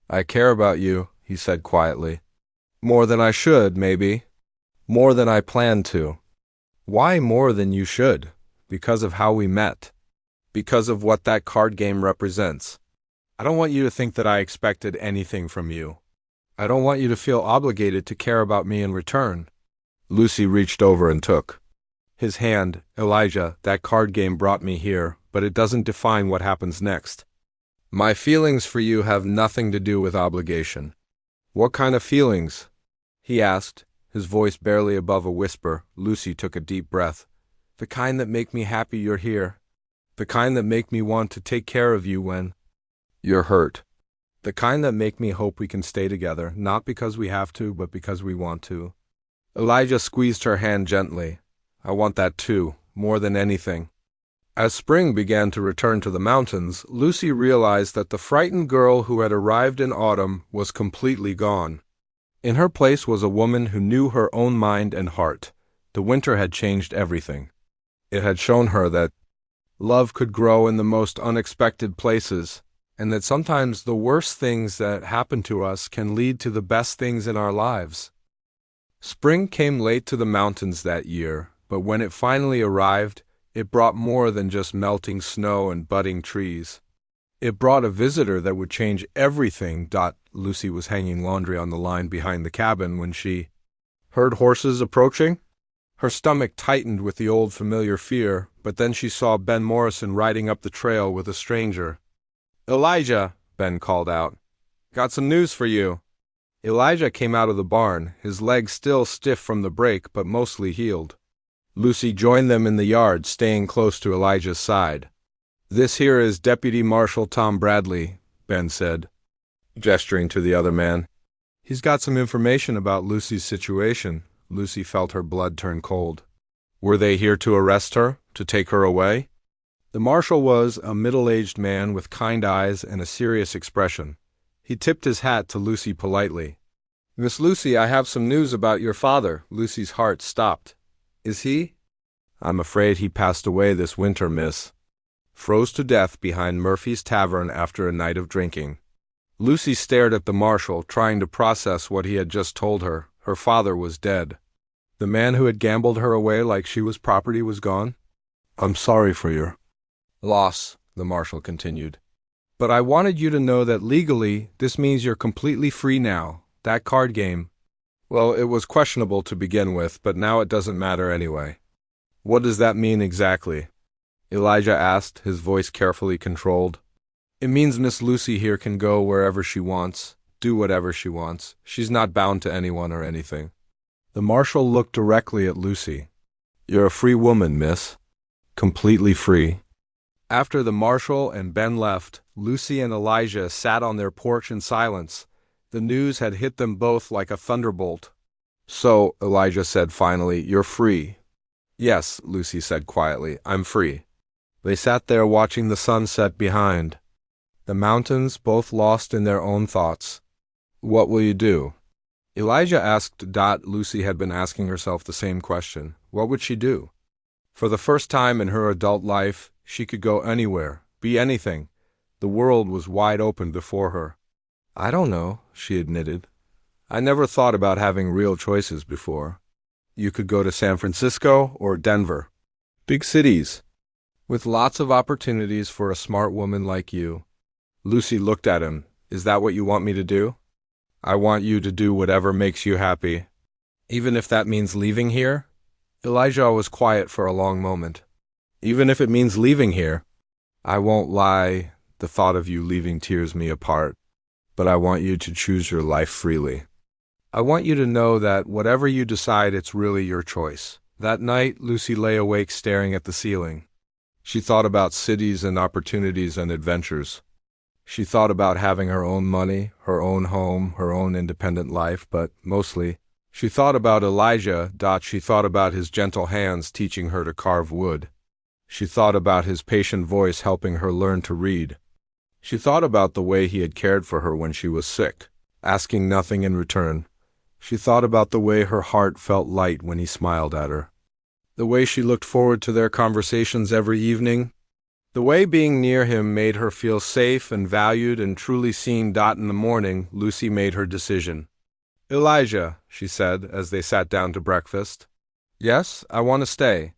Speaker 1: "I care about you," he said quietly. "More than I should, maybe. More than I planned to." "Why more than you should?" "Because of how we met. Because of what that card game represents. I don't want you to think that I expected anything from you. I don't want you to feel obligated to care about me in return." Lucy reached over and took his hand. "Elijah, that card game brought me here, but it doesn't define what happens next. My feelings for you have nothing to do with obligation." "What kind of feelings?" he asked, his voice barely above a whisper. Lucy took a deep breath. "The kind that make me happy you're here. The kind that make me want to take care of you when you're hurt. The kind that make me hope we can stay together, not because we have to, but because we want to." Elijah squeezed her hand gently. "I want that too, more than anything." As spring began to return to the mountains, Lucy realized that the frightened girl who had arrived in autumn was completely gone. In her place was a woman who knew her own mind and heart. The winter had changed everything. It had shown her that love could grow in the most unexpected places, and that sometimes the worst things that happen to us can lead to the best things in our lives. Spring came late to the mountains that year, but when it finally arrived, it brought more than just melting snow and budding trees. It brought a visitor that would change everything. Lucy was hanging laundry on the line behind the cabin when she heard horses approaching. Her stomach tightened with the old familiar fear, but then she saw Ben Morrison riding up the trail with a stranger. "Elijah," Ben called out. "Got some news for you." Elijah came out of the barn, his legs still stiff from the break but mostly healed. Lucy joined them in the yard, staying close to Elijah's side. "This here is Deputy Marshal Tom Bradley," Ben said, gesturing to the other man. "He's got some information about Lucy's situation." Lucy felt her blood turn cold. Were they here to arrest her, to take her away? The marshal was a middle-aged man with kind eyes and a serious expression. He tipped his hat to Lucy politely. "Miss Lucy, I have some news about your father." Lucy's heart stopped. "Is he?" "I'm afraid he passed away this winter, miss. Froze to death behind Murphy's Tavern after a night of drinking." Lucy stared at the marshal, trying to process what he had just told her. Her father was dead. The man who had gambled her away like she was property was gone. "I'm sorry for your loss," the marshal continued. "But I wanted you to know that legally, this means you're completely free now. That card game, well, it was questionable to begin with, but now it doesn't matter anyway." "What does that mean exactly?" Elijah asked, his voice carefully controlled. "It means Miss Lucy here can go wherever she wants, do whatever she wants. She's not bound to anyone or anything." The marshal looked directly at Lucy. "You're a free woman, miss. Completely free." After the marshal and Ben left, Lucy and Elijah sat on their porch in silence. The news had hit them both like a thunderbolt. "So," Elijah said finally, "you're free." "Yes," Lucy said quietly, "I'm free." They sat there watching the sun set behind. The mountains, both lost in their own thoughts. "What will you do?" Elijah asked. Lucy had been asking herself the same question. What would she do? For the first time in her adult life, she could go anywhere, be anything. The world was wide open before her. "I don't know," she admitted. "I never thought about having real choices before. You could go to San Francisco or Denver. Big cities, with lots of opportunities for a smart woman like you." Lucy looked at him. "Is that what you want me to do?" "I want you to do whatever makes you happy. Even if that means leaving here?" Elijah was quiet for a long moment. "Even if it means leaving here?" "I won't lie, the thought of you leaving tears me apart. But I want you to choose your life freely. I want you to know that whatever you decide, it's really your choice." That night, Lucy lay awake staring at the ceiling. She thought about cities and opportunities and adventures. She thought about having her own money, her own home, her own independent life, but mostly, she thought about Elijah. She thought about his gentle hands teaching her to carve wood. She thought about his patient voice helping her learn to read. She thought about the way he had cared for her when she was sick, asking nothing in return. She thought about the way her heart felt light when he smiled at her. The way she looked forward to their conversations every evening. The way being near him made her feel safe and valued and truly seen. In the morning, Lucy made her decision. "Elijah," she said as they sat down to breakfast. "Yes, I want to stay."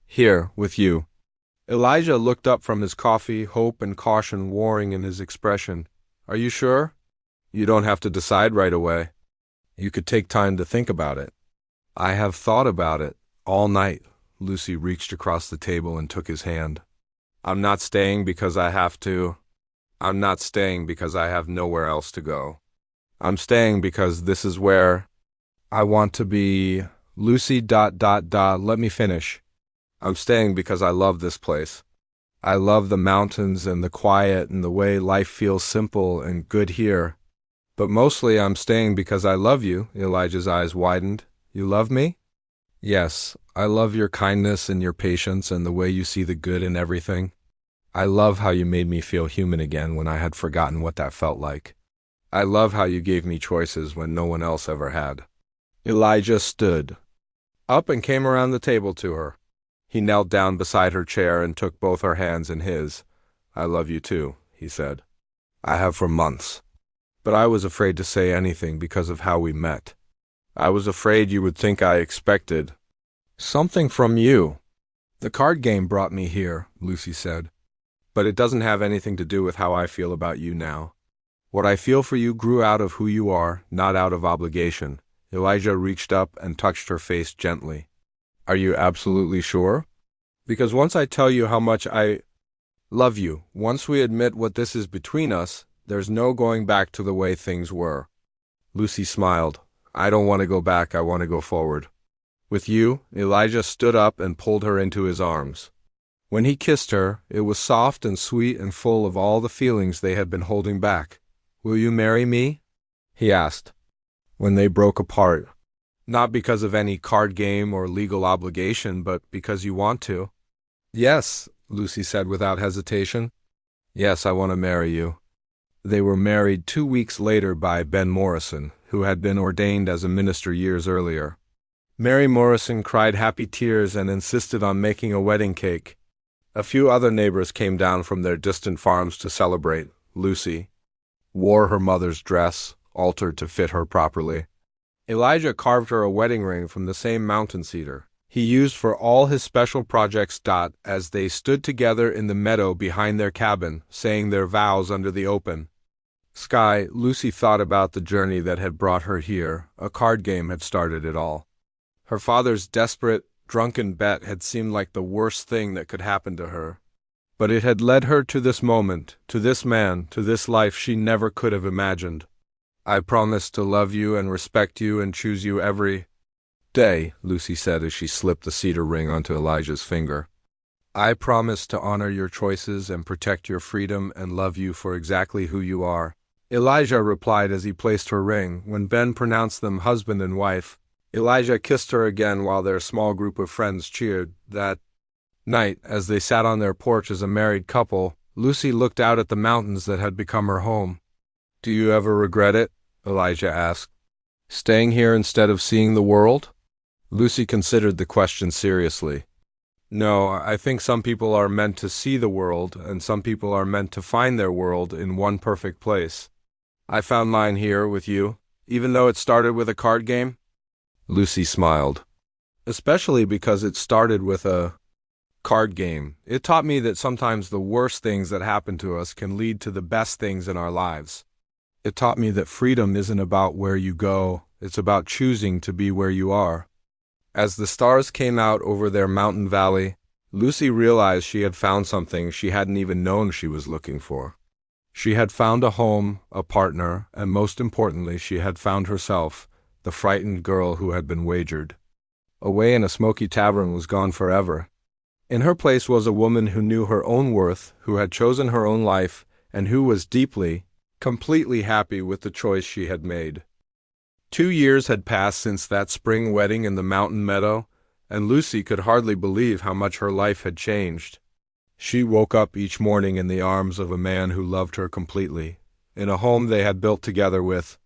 Speaker 1: "Here, with you." Elijah looked up from his coffee, hope and caution warring in his expression. "Are you sure? You don't have to decide right away. You could take time to think about it." "I have thought about it all night." Lucy reached across the table and took his hand. "I'm not staying because I have to. I'm not staying because I have nowhere else to go. I'm staying because this is where I want to be." Lucy. Let me finish. "I'm staying because I love this place. I love the mountains and the quiet and the way life feels simple and good here. But mostly I'm staying because I love you." Elijah's eyes widened. "You love me?" Yes, I love your kindness and your patience and the way you see the good in everything. I love how you made me feel human again when I had forgotten what that felt like. I love how you gave me choices when no one else ever had. Elijah stood up and came around the table to her. He knelt down beside her chair and took both her hands in his. I love you too, he said. I have for months. But I was afraid to say anything because of how we met. I was afraid you would think I expected something from you. The card game brought me here, Lucy said. But it doesn't have anything to do with how I feel about you now. What I feel for you grew out of who you are, not out of obligation. Elijah reached up and touched her face gently. Are you absolutely sure? Because once I tell you how much I love you, once we admit what this is between us, there's no going back to the way things were. Lucy smiled. I don't want to go back, I want to go forward. With you, Elijah stood up and pulled her into his arms. When he kissed her, it was soft and sweet and full of all the feelings they had been holding back. Will you marry me? He asked. When they broke apart. Not because of any card game or legal obligation, but because you want to. Yes, Lucy said without hesitation. Yes, I want to marry you. They were married 2 weeks later by Ben Morrison, who had been ordained as a minister years earlier. Mary Morrison cried happy tears and insisted on making a wedding cake. A few other neighbors came down from their distant farms to celebrate. Lucy wore her mother's dress, altered to fit her properly. Elijah carved her a wedding ring from the same mountain cedar he used for all his special projects. As they stood together in the meadow behind their cabin, saying their vows under the open sky, Lucy thought about the journey that had brought her here. A card game had started it all. Her father's desperate, drunken bet had seemed like the worst thing that could happen to her. But it had led her to this moment, to this man, to this life she never could have imagined. I promise to love you and respect you and choose you every day, Lucy said as she slipped the cedar ring onto Elijah's finger. I promise to honor your choices and protect your freedom and love you for exactly who you are. Elijah replied as he placed her ring. When Ben pronounced them husband and wife, Elijah kissed her again while their small group of friends cheered. That night, as they sat on their porch as a married couple, Lucy looked out at the mountains that had become her home. Do you ever regret it? Elijah asked. Staying here instead of seeing the world? Lucy considered the question seriously. No, I think some people are meant to see the world, and some people are meant to find their world in one perfect place. I found mine here with you, even though it started with a card game. Lucy smiled. Especially because it started with a card game. It taught me that sometimes the worst things that happen to us can lead to the best things in our lives. It taught me that freedom isn't about where you go, it's about choosing to be where you are. As the stars came out over their mountain valley, Lucy realized she had found something she hadn't even known she was looking for. She had found a home, a partner, and most importantly, she had found herself, the frightened girl who had been wagered away in a smoky tavern was gone forever. In her place was a woman who knew her own worth, who had chosen her own life, and who was deeply, completely happy with the choice she had made. 2 years had passed since that spring wedding in the mountain meadow, and Lucy could hardly believe how much her life had changed. She woke up each morning in the arms of a man who loved her completely, in a home they had built together with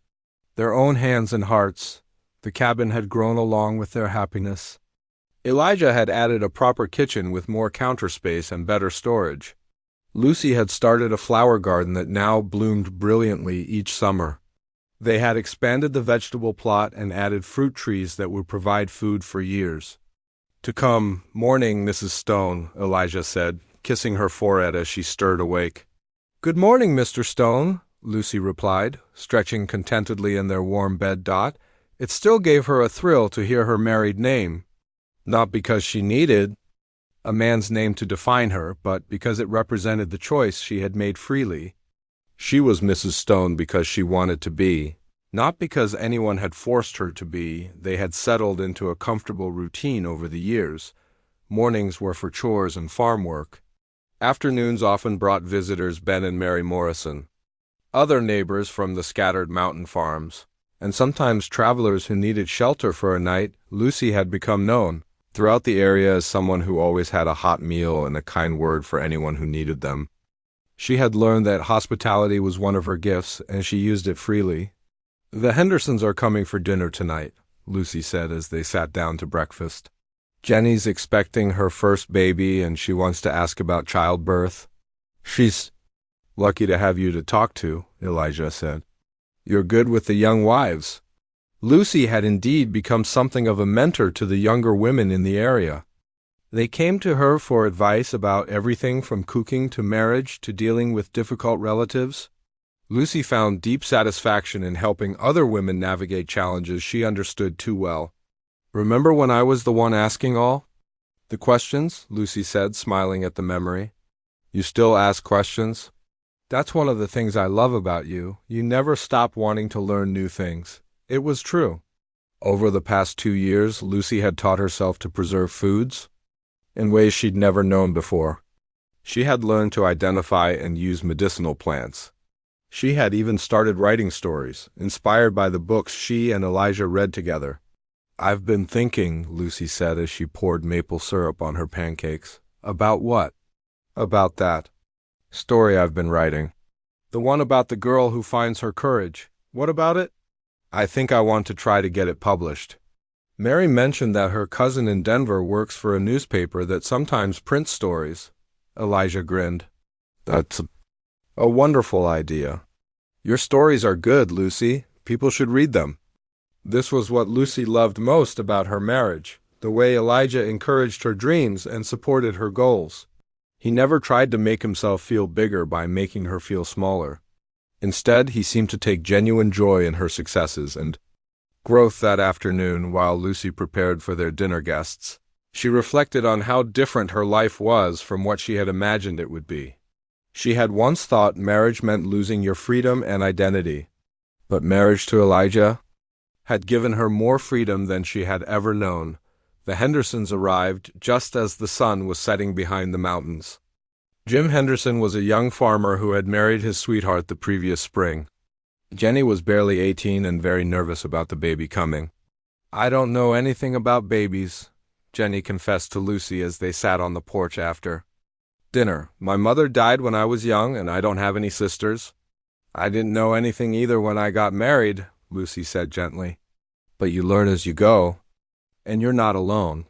Speaker 1: their own hands and hearts. The cabin had grown along with their happiness. Elijah had added a proper kitchen with more counter space and better storage. Lucy had started a flower garden that now bloomed brilliantly each summer. They had expanded the vegetable plot and added fruit trees that would provide food for years to come. Morning, Mrs. Stone, Elijah said, kissing her forehead as she stirred awake. Good morning, Mr. Stone, Lucy replied, stretching contentedly in their warm bed. It still gave her a thrill to hear her married name, not because she needed a man's name to define her, but because it represented the choice she had made freely. She was Mrs. Stone because she wanted to be, not because anyone had forced her to be. They had settled into a comfortable routine over the years. Mornings were for chores and farm work. Afternoons often brought visitors Ben and Mary Morrison, other neighbors from the scattered mountain farms. and sometimes travelers who needed shelter for a night. Lucy had become known throughout the area as someone who always had a hot meal and a kind word for anyone who needed them. She had learned that hospitality was one of her gifts, and she used it freely. "The Hendersons are coming for dinner tonight," Lucy said as they sat down to breakfast. "Jenny's expecting her first baby, and she wants to ask about childbirth." "She's lucky to have you to talk to," Elijah said. "You're good with the young wives." Lucy had indeed become something of a mentor to the younger women in the area. They came to her for advice about everything from cooking to marriage to dealing with difficult relatives. Lucy found deep satisfaction in helping other women navigate challenges she understood too well. "Remember when I was the one asking all the questions?" Lucy said, smiling at the memory. "You still ask questions? That's one of the things I love about you. You never stop wanting to learn new things." It was true. Over the past 2 years, Lucy had taught herself to preserve foods in ways she'd never known before. She had learned to identify and use medicinal plants. She had even started writing stories, inspired by the books she and Elijah read together. "I've been thinking," Lucy said as she poured maple syrup on her pancakes. "About what?" "About that story I've been writing. The one about the girl who finds her courage." "What about it?" "I think I want to try to get it published." Mary mentioned that her cousin in Denver works for a newspaper that sometimes prints stories. Elijah grinned. "That's a wonderful idea. Your stories are good, Lucy. People should read them." This was what Lucy loved most about her marriage, the way Elijah encouraged her dreams and supported her goals. He never tried to make himself feel bigger by making her feel smaller. Instead, he seemed to take genuine joy in her successes and growth. That afternoon, while Lucy prepared for their dinner guests, she reflected on how different her life was from what she had imagined it would be. She had once thought marriage meant losing your freedom and identity, but marriage to Elijah had given her more freedom than she had ever known. The Hendersons arrived just as the sun was setting behind the mountains. Jim Henderson was a young farmer who had married his sweetheart the previous spring. Jenny was barely 18 and very nervous about the baby coming. "I don't know anything about babies," Jenny confessed to Lucy as they sat on the porch after dinner. "My mother died when I was young, and I don't have any sisters." "I didn't know anything either when I got married," Lucy said gently. "But you learn as you go. And you're not alone.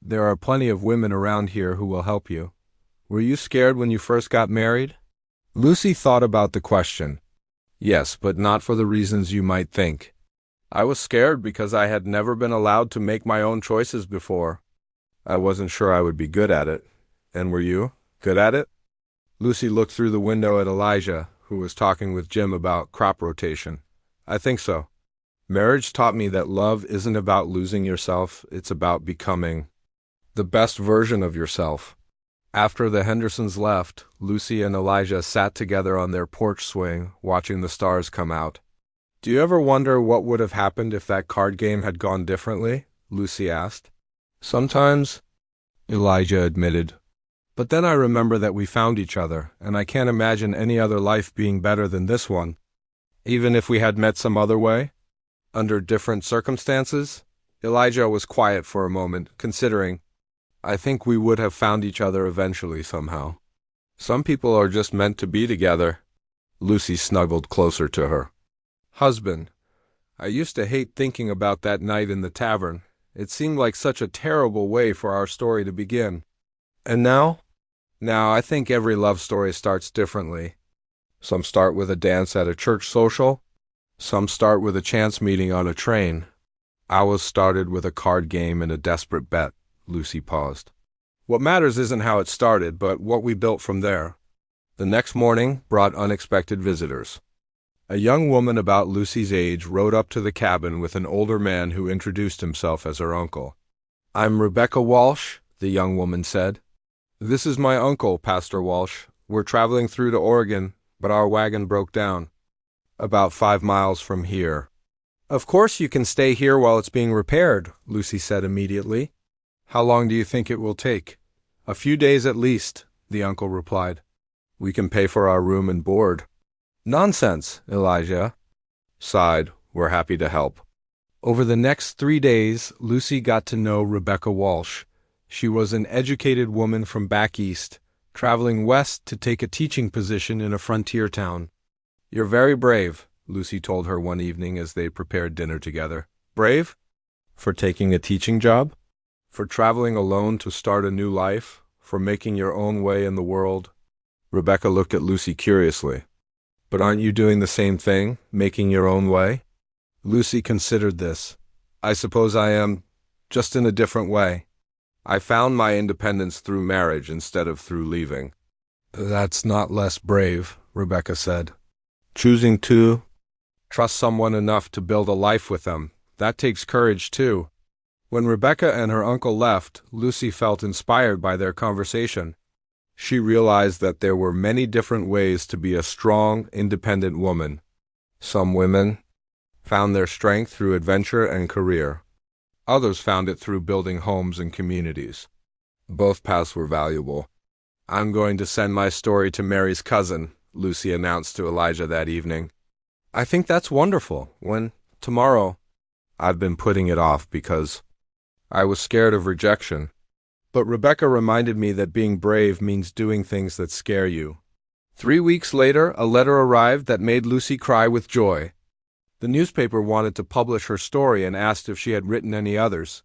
Speaker 1: There are plenty of women around here who will help you." "Were you scared when you first got married?" Lucy thought about the question. "Yes, but not for the reasons you might think. I was scared because I had never been allowed to make my own choices before. I wasn't sure I would be good at it." "And were you good at it?" Lucy looked through the window at Elijah, who was talking with Jim about crop rotation. "I think so. Marriage taught me that love isn't about losing yourself, it's about becoming the best version of yourself." After the Hendersons left, Lucy and Elijah sat together on their porch swing, watching the stars come out. "Do you ever wonder what would have happened if that card game had gone differently?" Lucy asked. "Sometimes," Elijah admitted. "But then I remember that we found each other, and I can't imagine any other life being better than this one. Even if we had met some other way, under different circumstances." Elijah was quiet for a moment, considering. "I think we would have found each other eventually somehow. Some people are just meant to be together." Lucy snuggled closer to her husband. "I used to hate thinking about that night in the tavern. It seemed like such a terrible way for our story to begin. And now? Now I think every love story starts differently. Some start with a dance at a church social. Some start with a chance meeting on a train. Ours started with a card game and a desperate bet." Lucy paused. "What matters isn't how it started, but what we built from there." The next morning brought unexpected visitors. A young woman about Lucy's age rode up to the cabin with an older man who introduced himself as her uncle. "I'm Rebecca Walsh," the young woman said. "This is my uncle, Pastor Walsh. We're traveling through to Oregon, but our wagon broke down about 5 miles from here." "Of course you can stay here while it's being repaired," Lucy said immediately. "How long do you think it will take?" "A few days at least," the uncle replied. "We can pay for our room and board." "Nonsense," Elijah sighed. We're happy to help. Over the next 3 days, Lucy got to know Rebecca Walsh. She was an educated woman from back east, traveling west to take a teaching position in a frontier town. "You're very brave," Lucy told her one evening as they prepared dinner together. "Brave? For taking a teaching job? For traveling alone to start a new life? For making your own way in the world?" Rebecca looked at Lucy curiously. "But aren't you doing the same thing, making your own way?" Lucy considered this. "I suppose I am, just in a different way. I found my independence through marriage instead of through leaving." "That's not less brave," Rebecca said. "Choosing to trust someone enough to build a life with them, that takes courage too." When Rebecca and her uncle left, Lucy felt inspired by their conversation. She realized that there were many different ways to be a strong, independent woman. Some women found their strength through adventure and career. Others found it through building homes and communities. Both paths were valuable. "I'm going to send my story to Mary's cousin," Lucy announced to Elijah that evening. "I think that's wonderful. When? Tomorrow?" "I've been putting it off because I was scared of rejection. But Rebecca reminded me that being brave means doing things that scare you." 3 weeks later, a letter arrived that made Lucy cry with joy. The newspaper wanted to publish her story and asked if she had written any others.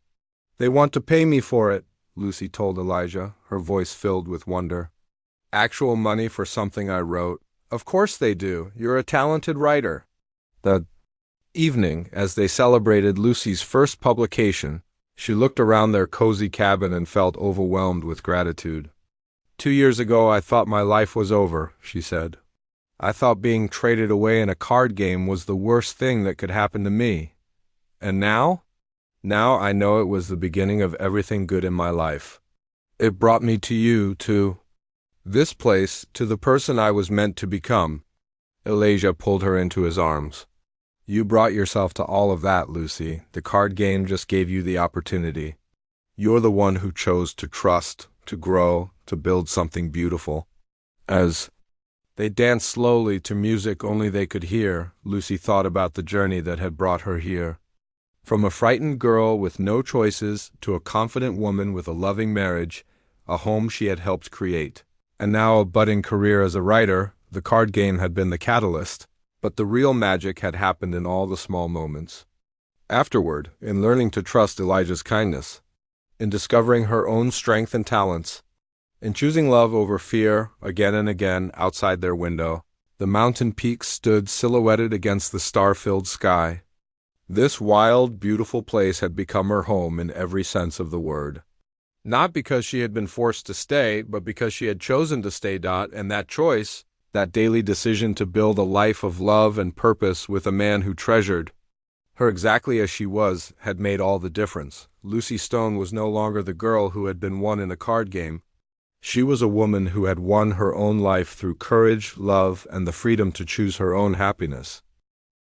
Speaker 1: "They want to pay me for it," Lucy told Elijah, her voice filled with wonder. "Actual money for something I wrote? Of course they do. You're a talented writer." That evening, as they celebrated Lucy's first publication, she looked around their cozy cabin and felt overwhelmed with gratitude. "2 years ago I thought my life was over," she said. "I thought being traded away in a card game was the worst thing that could happen to me. And now? Now I know it was the beginning of everything good in my life. It brought me to you, to this place, to the person I was meant to become." Elijah pulled her into his arms. "You brought yourself to all of that, Lucy. The card game just gave you the opportunity. You're the one who chose to trust, to grow, to build something beautiful." As they danced slowly to music only they could hear, Lucy thought about the journey that had brought her here. From a frightened girl with no choices to a confident woman with a loving marriage, a home she had helped create. And now a budding career as a writer, the card game had been the catalyst, but the real magic had happened in all the small moments. Afterward, in learning to trust Elijah's kindness, in discovering her own strength and talents, in choosing love over fear again and again outside their window, the mountain peaks stood silhouetted against the star-filled sky. This wild, beautiful place had become her home in every sense of the word. Not because she had been forced to stay, but because she had chosen to stay. And that choice, that daily decision to build a life of love and purpose with a man who treasured her exactly as she was, had made all the difference. Lucy Stone was no longer the girl who had been won in a card game. She was a woman who had won her own life through courage, love, and the freedom to choose her own happiness.